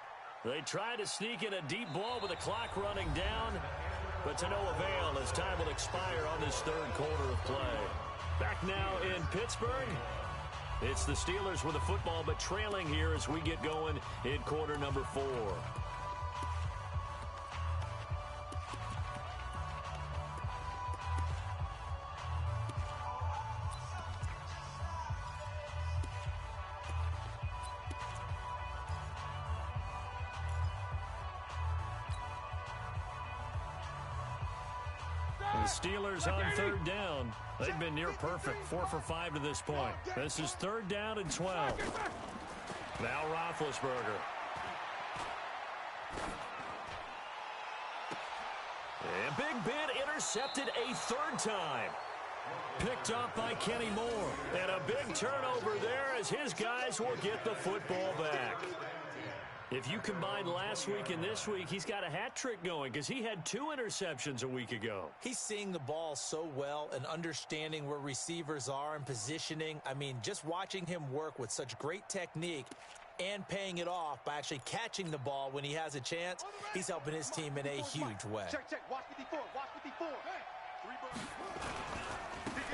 They try to sneak in a deep ball with the clock running down, but to no avail as time will expire on this third quarter of play. Back now in Pittsburgh. It's the Steelers with the football, but trailing here as we get going in quarter number 4. The Steelers on 3rd down. They've been near perfect, 4 for 5 to this point. This is 3rd down and 12. Now Roethlisberger. And Big Ben intercepted a 3rd time. Picked up by Kenny Moore. And a big turnover there as his guys will get the football back. If you combine last week and this week, he's got a hat trick going because he had 2 interceptions a week ago. He's seeing the ball so well and understanding where receivers are and positioning. I mean, just watching him work with such great technique and paying it off by actually catching the ball when he has a chance, he's helping his team in a huge way. Check. Watch 54. Watch 54.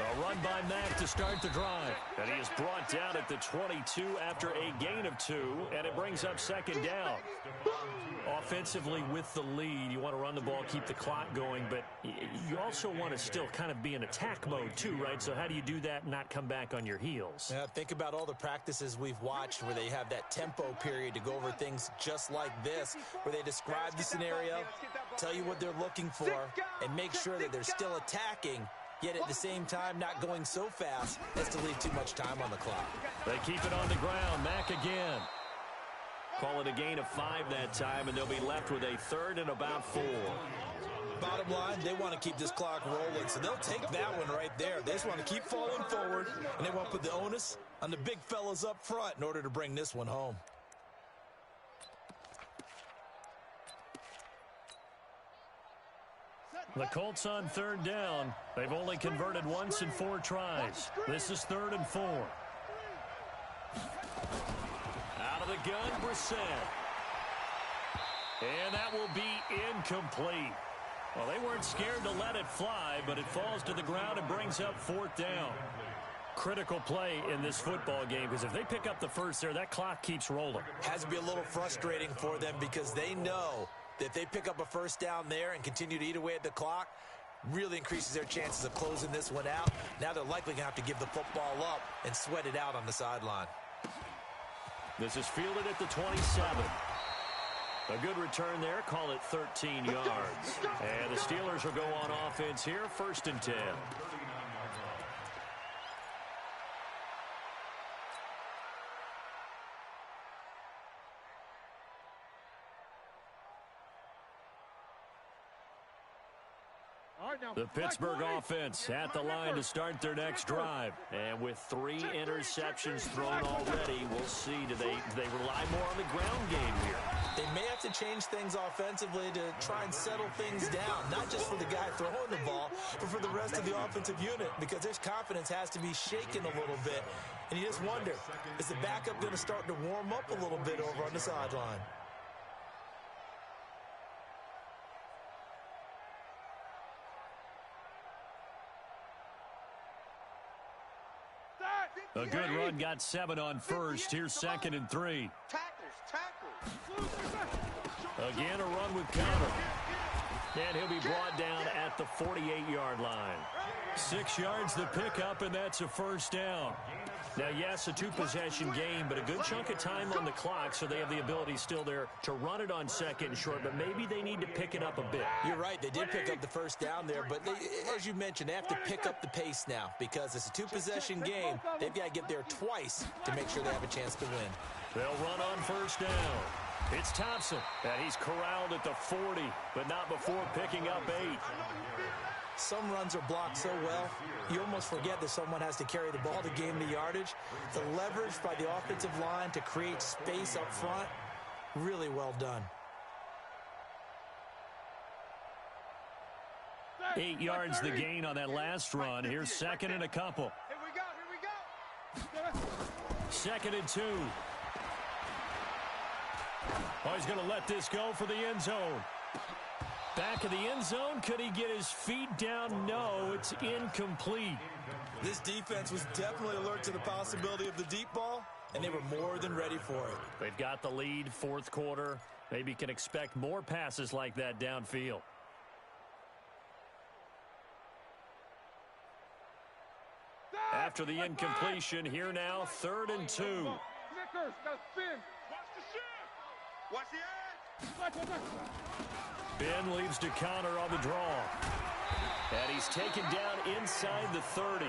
A run by Mack to start the drive. And he is brought down at the 22 after a gain of 2, and it brings up 2nd down. Offensively with the lead, you want to run the ball, keep the clock going, but you also want to still kind of be in attack mode too, right? So how do you do that and not come back on your heels? Yeah, think about all the practices we've watched where they have that tempo period to go over things just like this, where they describe the scenario, tell you what they're looking for, and make sure that they're still attacking, yet at the same time not going so fast as to leave too much time on the clock. They keep it on the ground. Mack again. Call it a gain of 5 that time, and they'll be left with a 3rd and about 4. Bottom line, they want to keep this clock rolling, so they'll take that one right there. They just want to keep falling forward, and they want to put the onus on the big fellas up front in order to bring this one home. The Colts on 3rd down. They've only converted once in 4 tries. This is 3rd and 4. Out of the gun, Brissett. And that will be incomplete. Well, they weren't scared to let it fly, but it falls to the ground and brings up 4th down. Critical play in this football game, because if they pick up the first there, that clock keeps rolling. Has to be a little frustrating for them because they know that if they pick up a first down there and continue to eat away at the clock, really increases their chances of closing this one out. Now they're likely going to have to give the football up and sweat it out on the sideline. This is fielded at the 27. A good return there. Call it 13 yards. And the Steelers will go on offense here. 1st and 10. The Pittsburgh offense at the line to start their next drive. And with 3 interceptions thrown already, we'll see. Do they rely more on the ground game here? They may have to change things offensively to try and settle things down, not just for the guy throwing the ball, but for the rest of the offensive unit, because their confidence has to be shaken a little bit. And you just wonder, is the backup going to start to warm up a little bit over on the sideline? A good run got 7 on first. Here's 2nd and 3. Tackles. Again, a run with Conner. And he'll be brought down at the 48-yard line. 6 yards the pickup, and that's a first down. Now, yes, a 2-possession game, but a good chunk of time on the clock, so they have the ability still there to run it on 2nd and short, but maybe they need to pick it up a bit. You're right. They did pick up the first down there, but as you mentioned, they have to pick up the pace now because it's a 2-possession game. They've got to get there twice to make sure they have a chance to win. They'll run on first down. It's Thompson, and he's corralled at the 40, but not before picking up 8. Some runs are blocked so well, you almost forget that someone has to carry the ball to gain the yardage. The leverage by the offensive line to create space up front, really well done. 8 yards the gain on that last run. Here's 2nd and a couple. Here we go. 2nd and 2. Oh, he's going to let this go for the end zone. Back of the end zone. Could he get his feet down? No, it's incomplete. This defense was definitely alert to the possibility of the deep ball, and they were more than ready for it. They've got the lead, 4th quarter. Maybe can expect more passes like that downfield. After the incompletion, here now, 3rd and 2. Snickers, got spin. Watch the edge. Ben leaves to Conner on the draw. And he's taken down inside the 30.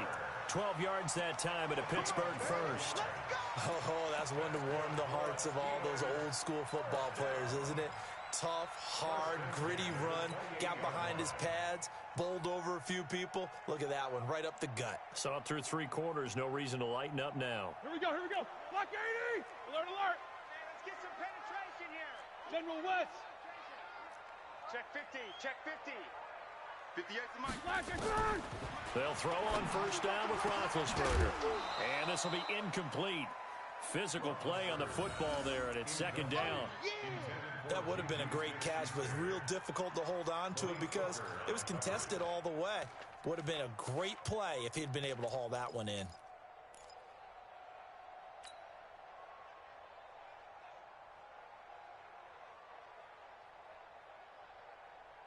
12 yards that time, and a Pittsburgh first. Oh, that's one to warm the hearts of all those old school football players, isn't it? Tough, hard, gritty run, got behind his pads, bowled over a few people. Look at that one, right up the gut. Saw it through 3 quarters, no reason to lighten up now. Here we go. Block 80. Alert. Let's get some penetration here. General West. Check 50. 58 to Mike. They'll throw on first down with Roethlisberger. And this will be incomplete. Physical play on the football there, and it's 2nd down. That would have been a great catch, but it's real difficult to hold on to it because it was contested all the way. Would have been a great play if he'd been able to haul that one in.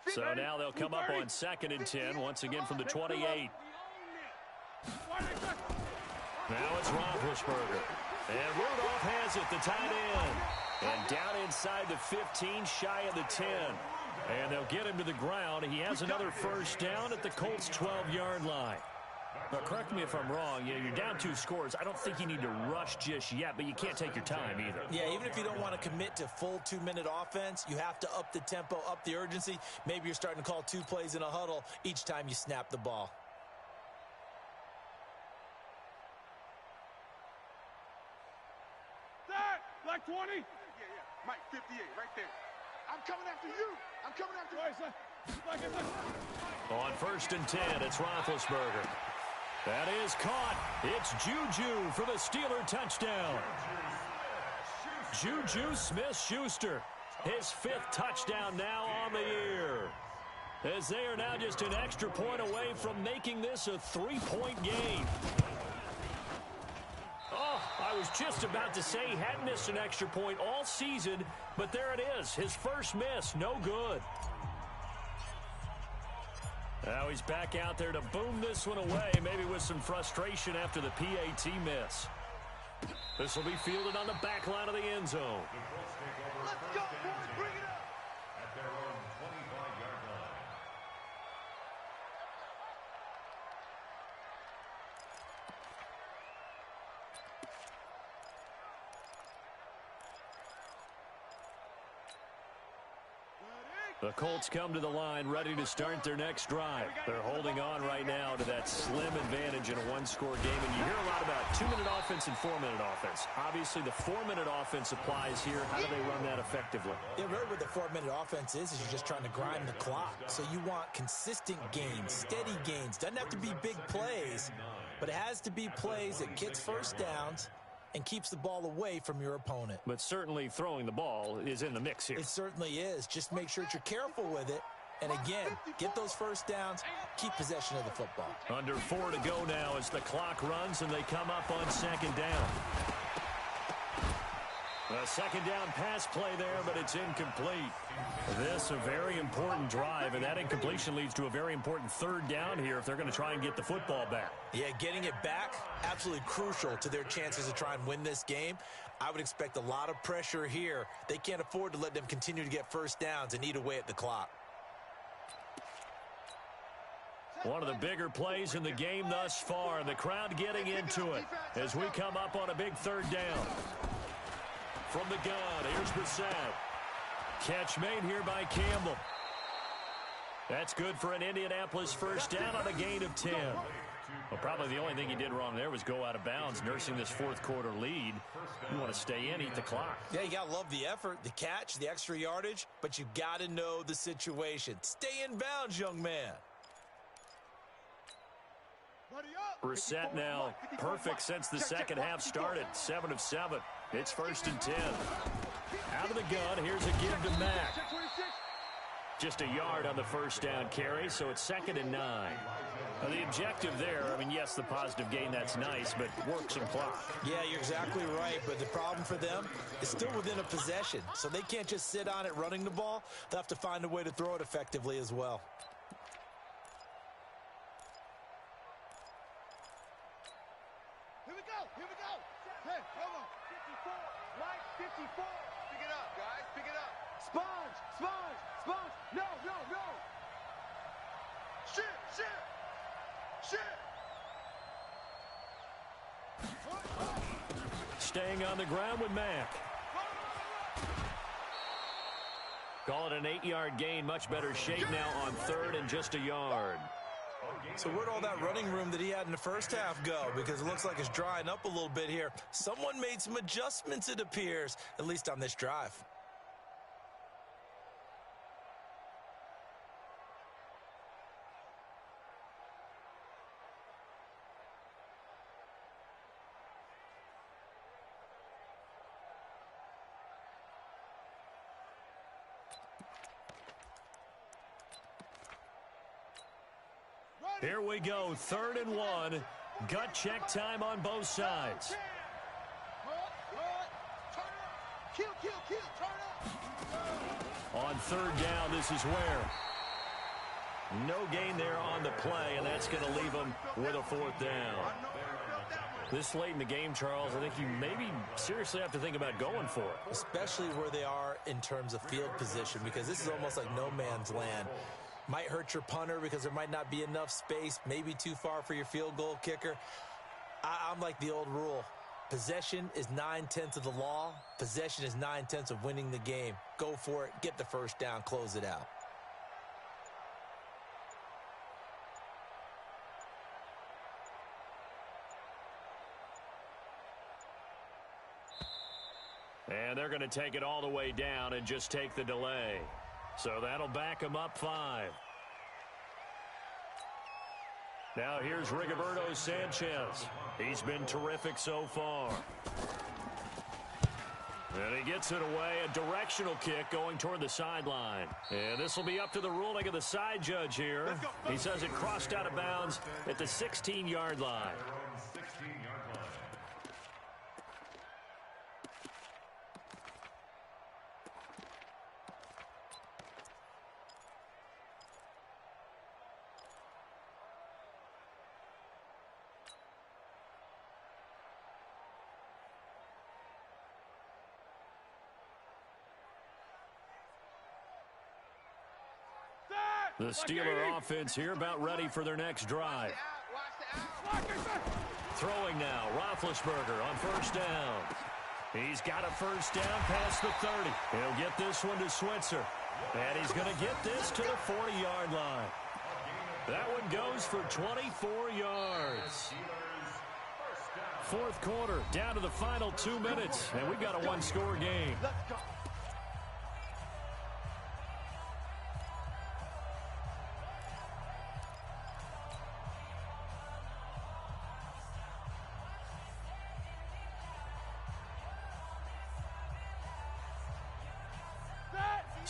So now they'll come up on 2nd and 10, once again from the 28. Now it's Roethlisberger. And Rudolph has it, the tight end. And down inside the 15, shy of the 10. And they'll get him to the ground. He has another first down at the Colts' 12-yard line. Now, correct me if I'm wrong. You're down 2 scores. I don't think you need to rush just yet, but you can't take your time either. Yeah, even if you don't want to commit to full 2-minute offense, you have to up the tempo, up the urgency. Maybe you're starting to call 2 plays in a huddle each time you snap the ball. Black 20. Yeah. Mike, 58, right there. I'm coming after you. On 1st and 10, it's Roethlisberger. That is caught. It's Juju for the Steeler touchdown. Juju Smith-Schuster, his 5th touchdown now on the year. As they are now just an extra point away from making this a 3-point game. Oh, I was just about to say he hadn't missed an extra point all season, but there it is, his first miss, no good. Now he's back out there to boom this one away, maybe with some frustration after the PAT miss. This will be fielded on the back line of the end zone. Let's go, boys, bring it up. At their own 25-yard line. The Colts come to the line ready to start their next drive. They're holding on right now to that slim advantage in a 1-score game. And you hear a lot about 2-minute offense and 4-minute offense. Obviously, the 4-minute offense applies here. How do they run that effectively? Yeah, really what the 4-minute offense is you're just trying to grind the clock. So you want consistent gains, steady gains. Doesn't have to be big plays, but it has to be plays that gets first downs and keeps the ball away from your opponent. But certainly throwing the ball is in the mix here. It certainly is. Just make sure that you're careful with it And again, get those first downs, keep possession of the football. Under 4 to go now as the clock runs and they come up on second down. A second down pass play there, but it's incomplete. This a very important drive, and that incompletion leads to a very important third down here if they're going to try and get the football back. Yeah, getting it back, absolutely crucial to their chances to try and win this game. I would expect a lot of pressure here. They can't afford to let them continue to get first downs and eat away at the clock. One of the bigger plays in the game thus far, and the crowd getting into it as we come up on a big third down. From the gun, here's Brissett. Catch made here by Campbell. That's good for an Indianapolis first down on a gain of 10. Well, probably the only thing he did wrong there was go out of bounds, nursing this fourth quarter lead. You want to stay in, eat the clock. Yeah, you got to love the effort, the catch, the extra yardage, but you got to know the situation. Stay in bounds, young man. Brissett now perfect since the second half started. 7 of 7. It's 1st and 10. Out of the gun, here's a give to Mack. Just a yard on the first down carry, so it's 2nd and 9. Now the objective there, I mean, yes, the positive gain, that's nice, but work some clock. Yeah, you're exactly right, but the problem for them is still within a possession, so they can't just sit on it running the ball. They'll have to find a way to throw it effectively as well. Here we go. Hey, come on. 54, Mike, 54. Pick it up, guys, pick it up. Sponge. No. Shit. Staying on the ground with Mack. Call it an 8-yard gain. Much better shape now on 3rd and just a yard. So where'd all that running room that he had in the first half go? Because it looks like it's drying up a little bit here. Someone made some adjustments, it appears, at least on this drive. Here we go, 3rd and 1. Gut check time on both sides. Kill, turn up. On 3rd down, this is where. No gain there on the play, and that's going to leave them with a 4th down. This late in the game, Charles, I think you maybe seriously have to think about going for it. Especially where they are in terms of field position, because this is almost like no man's land. Might hurt your punter because there might not be enough space, maybe too far for your field goal kicker. I'm like the old rule. Possession is 9/10 of the law. Possession is 9/10 of winning the game. Go for it. Get the first down. Close it out. And they're going to take it all the way down and just take the delay. So that'll back them up 5. Now here's Rigoberto Sanchez. He's been terrific so far. And he gets it away, a directional kick going toward the sideline. And this will be up to the ruling of the side judge here. He says it crossed out of bounds at the 16-yard line. The Steeler offense here about ready for their next drive. Throwing now, Roethlisberger on 1st down. He's got a first down past the 30. He'll get this one to Switzer. And he's going to get this to the 40-yard line. That one goes for 24 yards. 4th quarter, down to the final 2 minutes. And we've got a one-score game.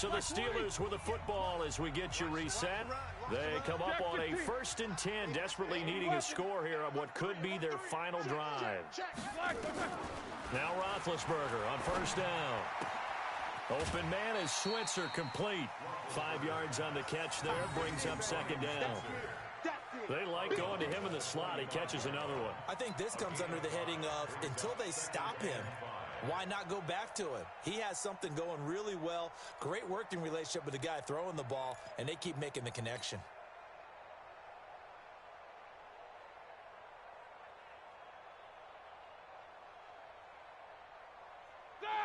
So the Steelers with the football as we get you reset. They come up on a 1st and 10, desperately needing a score here on what could be their final drive. Now Roethlisberger on 1st down. Open man is Switzer, complete. 5 yards on the catch there, brings up 2nd down. They like going to him in the slot. He catches another one. I think this comes under the heading of until they stop him, why not go back to him? He has something going really well. Great working relationship with the guy throwing the ball, and they keep making the connection.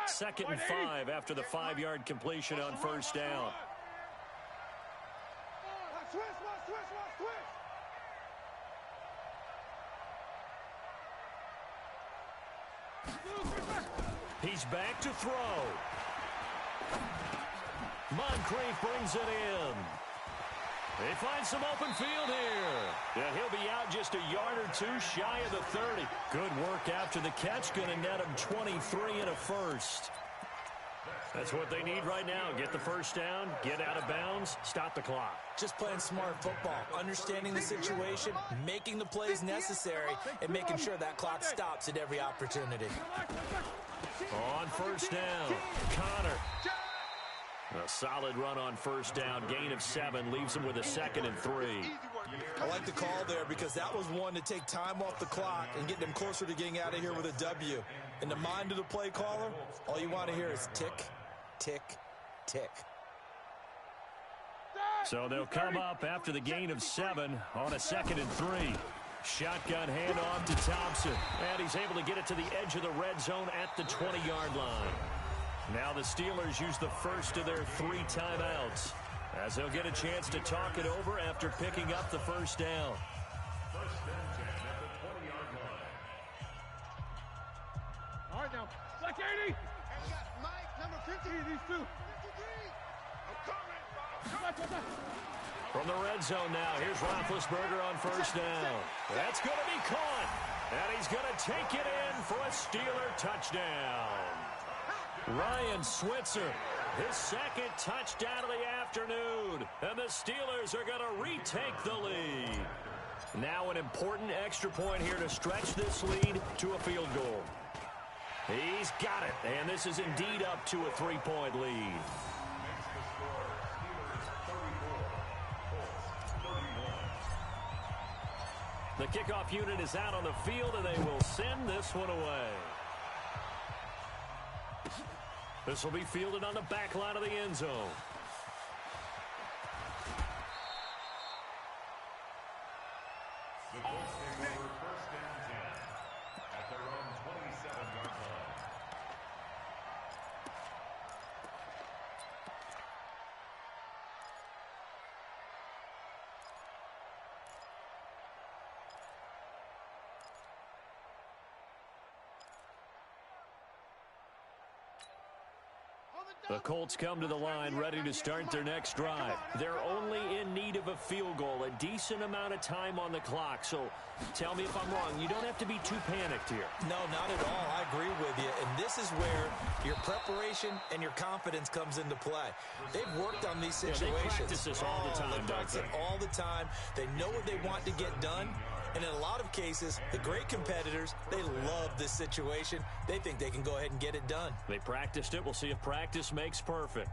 Second and 5 after the 5-yard completion on 1st down. He's back to throw. Moncrief brings it in. They find some open field here. And he'll be out just a yard or two shy of the 30. Good work after the catch. Going to net him 23 and a first. That's what they need right now. Get the first down, get out of bounds, stop the clock. Just playing smart football, understanding the situation, making the plays necessary, and making sure that clock stops at every opportunity. On 1st down, Connor. A solid run on 1st down. Gain of 7 leaves him with a 2nd and 3. I like the call there because that was one to take time off the clock and get them closer to getting out of here with a W. In the mind of the play caller, all you want to hear is tick, tick, tick. So they'll come up after the gain of 7 on a 2nd and 3. Shotgun handoff to Thompson. And he's able to get it to the edge of the red zone at the 20-yard line. Now the Steelers use the first of their 3 timeouts as they'll get a chance to talk it over after picking up the first down. First and 10 at the 20-yard line. All right, now. Black 80. Hey, we got Mike, number 50. These two. 53. I'm coming. From the red zone now, here's Roethlisberger on 1st down. That's going to be caught. And he's going to take it in for a Steeler touchdown. Ryan Switzer, his 2nd touchdown of the afternoon. And the Steelers are going to retake the lead. Now an important extra point here to stretch this lead to a field goal. He's got it. And this is indeed up to a 3-point lead. The kickoff unit is out on the field, and they will send this one away. This will be fielded on the back line of the end zone. The Colts take over 1st and 10 at their own 27-yard line. The Colts come to the line ready to start their next drive. They're only in need of a field goal, a decent amount of time on the clock. So tell me if I'm wrong. You don't have to be too panicked here. No, not at all. I agree with you. And this is where your preparation and your confidence comes into play. They've worked on these situations. They practice this all the time, They practice it all the time. They know what they want to get done. And in a lot of cases, the great competitors, they love this situation. They think they can go ahead and get it done. They practiced it. We'll see if practice makes perfect.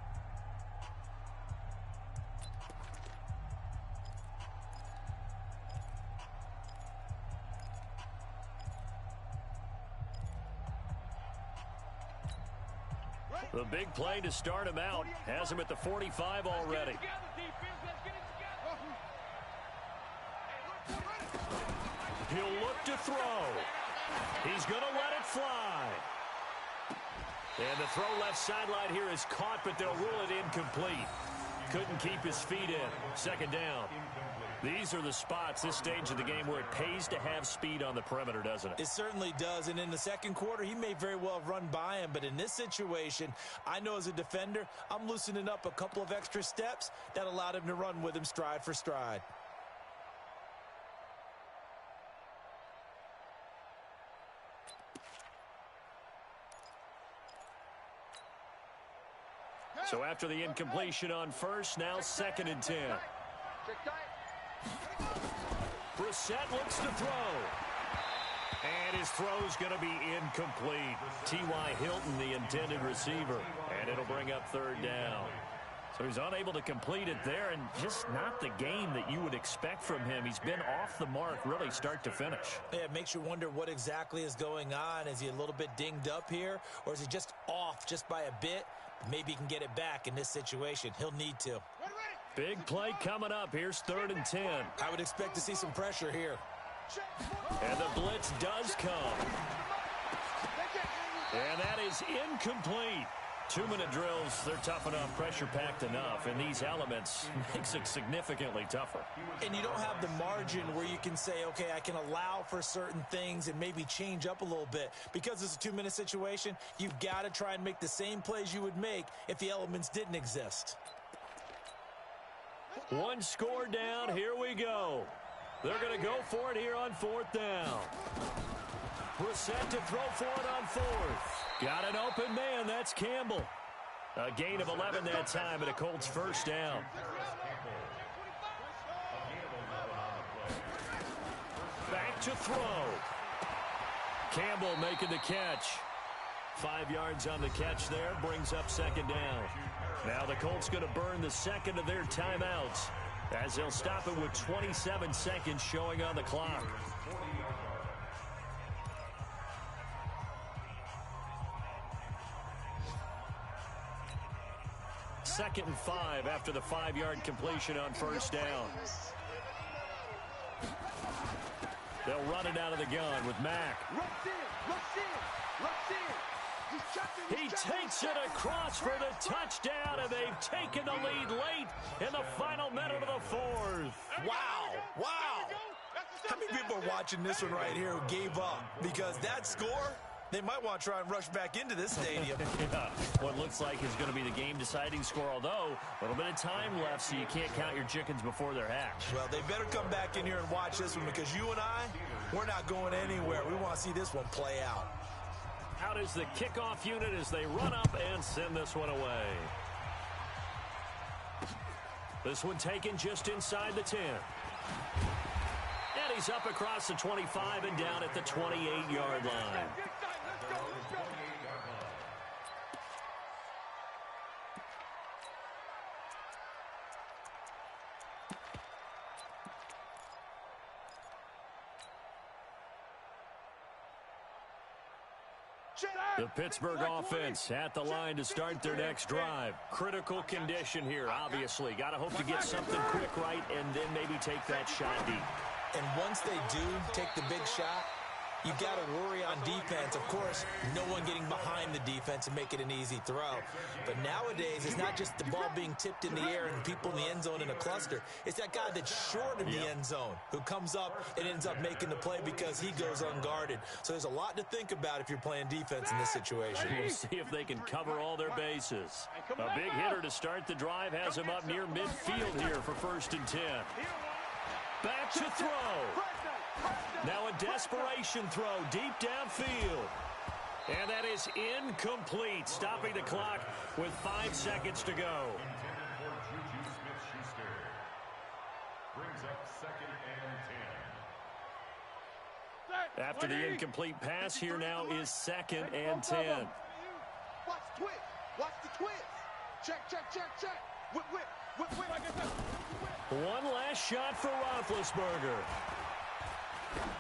The big play to start him out has him at the 45 already. He'll look to throw. He's going to let it fly. And the throw left sideline here is caught, but they'll rule it incomplete. Couldn't keep his feet in. 2nd down. These are the spots, this stage of the game, where it pays to have speed on the perimeter, doesn't it? It certainly does, and in the 2nd quarter, he may very well have run by him, but in this situation, I know as a defender, I'm loosening up a couple of extra steps that allowed him to run with him stride for stride. So after the incompletion on first, now 2nd and 10. Brissett looks to throw. And his throw's going to be incomplete. T.Y. Hilton, the intended receiver. And it'll bring up 3rd down. So he's unable to complete it there, and just not the game that you would expect from him. He's been off the mark really start to finish. Yeah, it makes you wonder what exactly is going on. Is he a little bit dinged up here, or is he just off just by a bit? Maybe he can get it back in this situation. He'll need to. Big play coming up. Here's 3rd and 10. I would expect to see some pressure here. And the blitz does come. And that is incomplete. 2-minute drills, they're tough enough, pressure-packed enough, and these elements makes it significantly tougher. And you don't have the margin where you can say, okay, I can allow for certain things and maybe change up a little bit. Because it's a 2-minute situation, you've got to try and make the same plays you would make if the elements didn't exist. One score down, here we go. They're going to go for it here on 4th down. Brissett to throw for it on 4th. Got an open man, that's Campbell. A gain of 11 that time and a Colts 1st down. Back to throw. Campbell making the catch. 5 yards on the catch there, brings up 2nd down. Now the Colts going to burn the 2nd of their timeouts as they'll stop it with 27 seconds showing on the clock. Second and 5 after the 5-yard completion on 1st down. They'll run it out of the gun with Mack. He takes it across for the touchdown, and they've taken the lead late in the final minute of the 4th. Wow, wow. How many people are watching this one right here who gave up? Because that score, they might want to try and rush back into this stadium. Yeah, what looks like is going to be the game-deciding score, although a little bit of time left, so you can't count your chickens before they're hatched. Well, they better come back in here and watch this one, because you and I, we're not going anywhere. We want to see this one play out. Out is the kickoff unit as they run up and send this one away. This one taken just inside the 10. And he's up across the 25 and down at the 28-yard line. The Pittsburgh offense at the line to start their next drive. Critical condition here, obviously. Got to hope to get something quick right and then maybe take that shot deep. And once they do take the big shot, you got to worry on defense. Of course, no one getting behind the defense and make it an easy throw. But nowadays, it's not just the ball being tipped in the air and people in the end zone in a cluster. It's that guy that's short of the end zone who comes up and ends up making the play because he goes unguarded. So there's a lot to think about if you're playing defense in this situation. We'll see if they can cover all their bases. A big hitter to start the drive has him up near midfield here for 1st and 10. Back to throw. Now a desperation throw deep downfield. And that is incomplete, stopping the clock with 5 seconds to go. After the incomplete pass, here now is 2nd and 10. Watch the twist. Watch the twist. Check, check, check, check. Whip, whip, whip, whip. One last shot for Roethlisberger.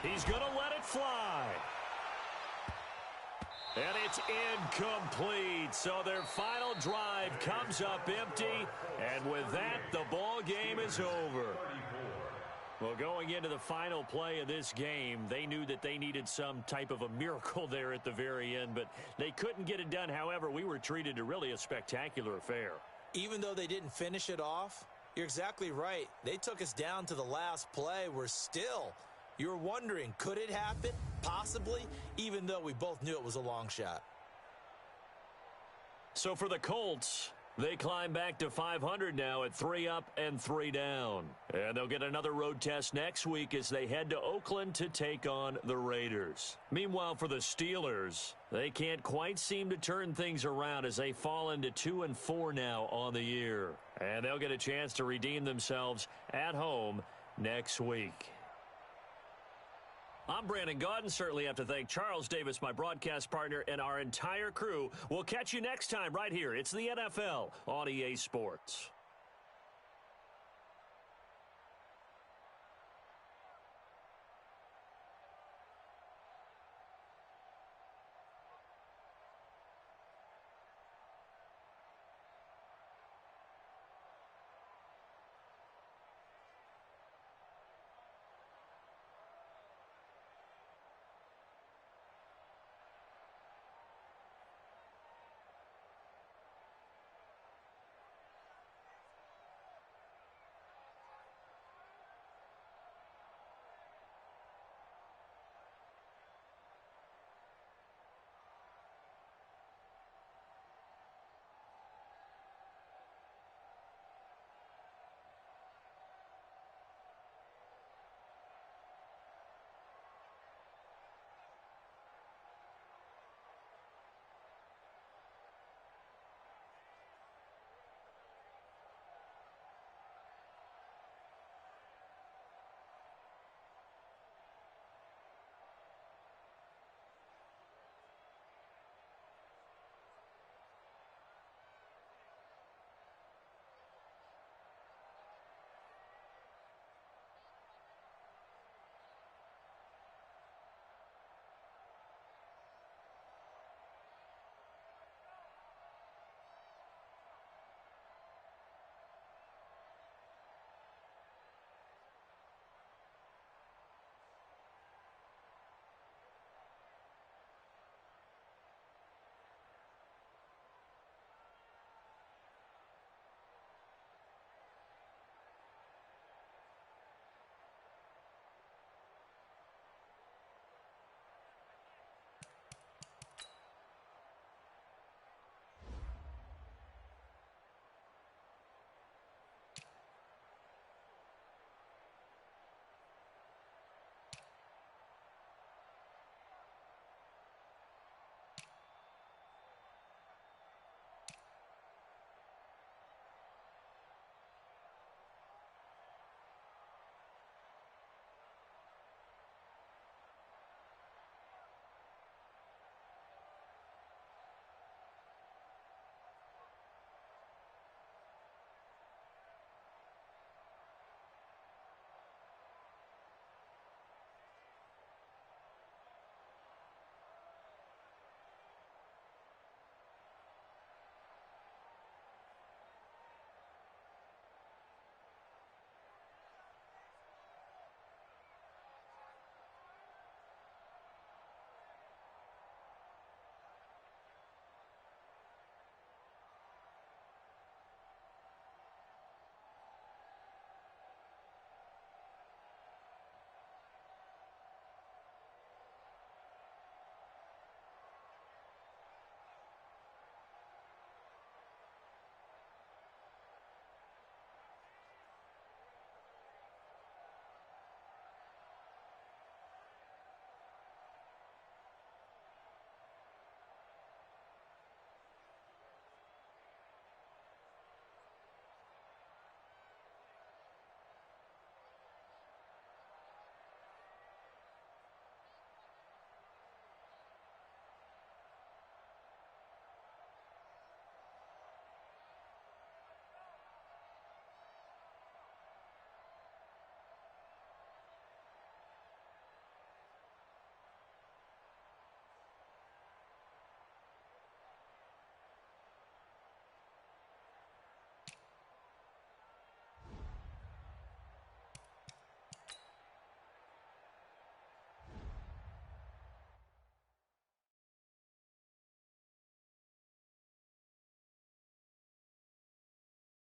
He's going to let it fly. And it's incomplete. So their final drive comes up empty. And with that, the ball game is over. Well, going into the final play of this game, they knew that they needed some type of a miracle there at the very end, but they couldn't get it done. However, we were treated to really a spectacular affair. Even though they didn't finish it off, you're exactly right. They took us down to the last play. We're still, you're wondering, could it happen? Possibly, even though we both knew it was a long shot. So for the Colts, They climb back to 500 now at 3 up and 3 down. And they'll get another road test next week as they head to Oakland to take on the Raiders. Meanwhile, for the Steelers, they can't quite seem to turn things around as they fall into 2-4 now on the year. And they'll get a chance to redeem themselves at home next week. I'm Brandon Gaudin. Certainly have to thank Charles Davis, my broadcast partner, and our entire crew. We'll catch you next time right here. It's the NFL on EA Sports.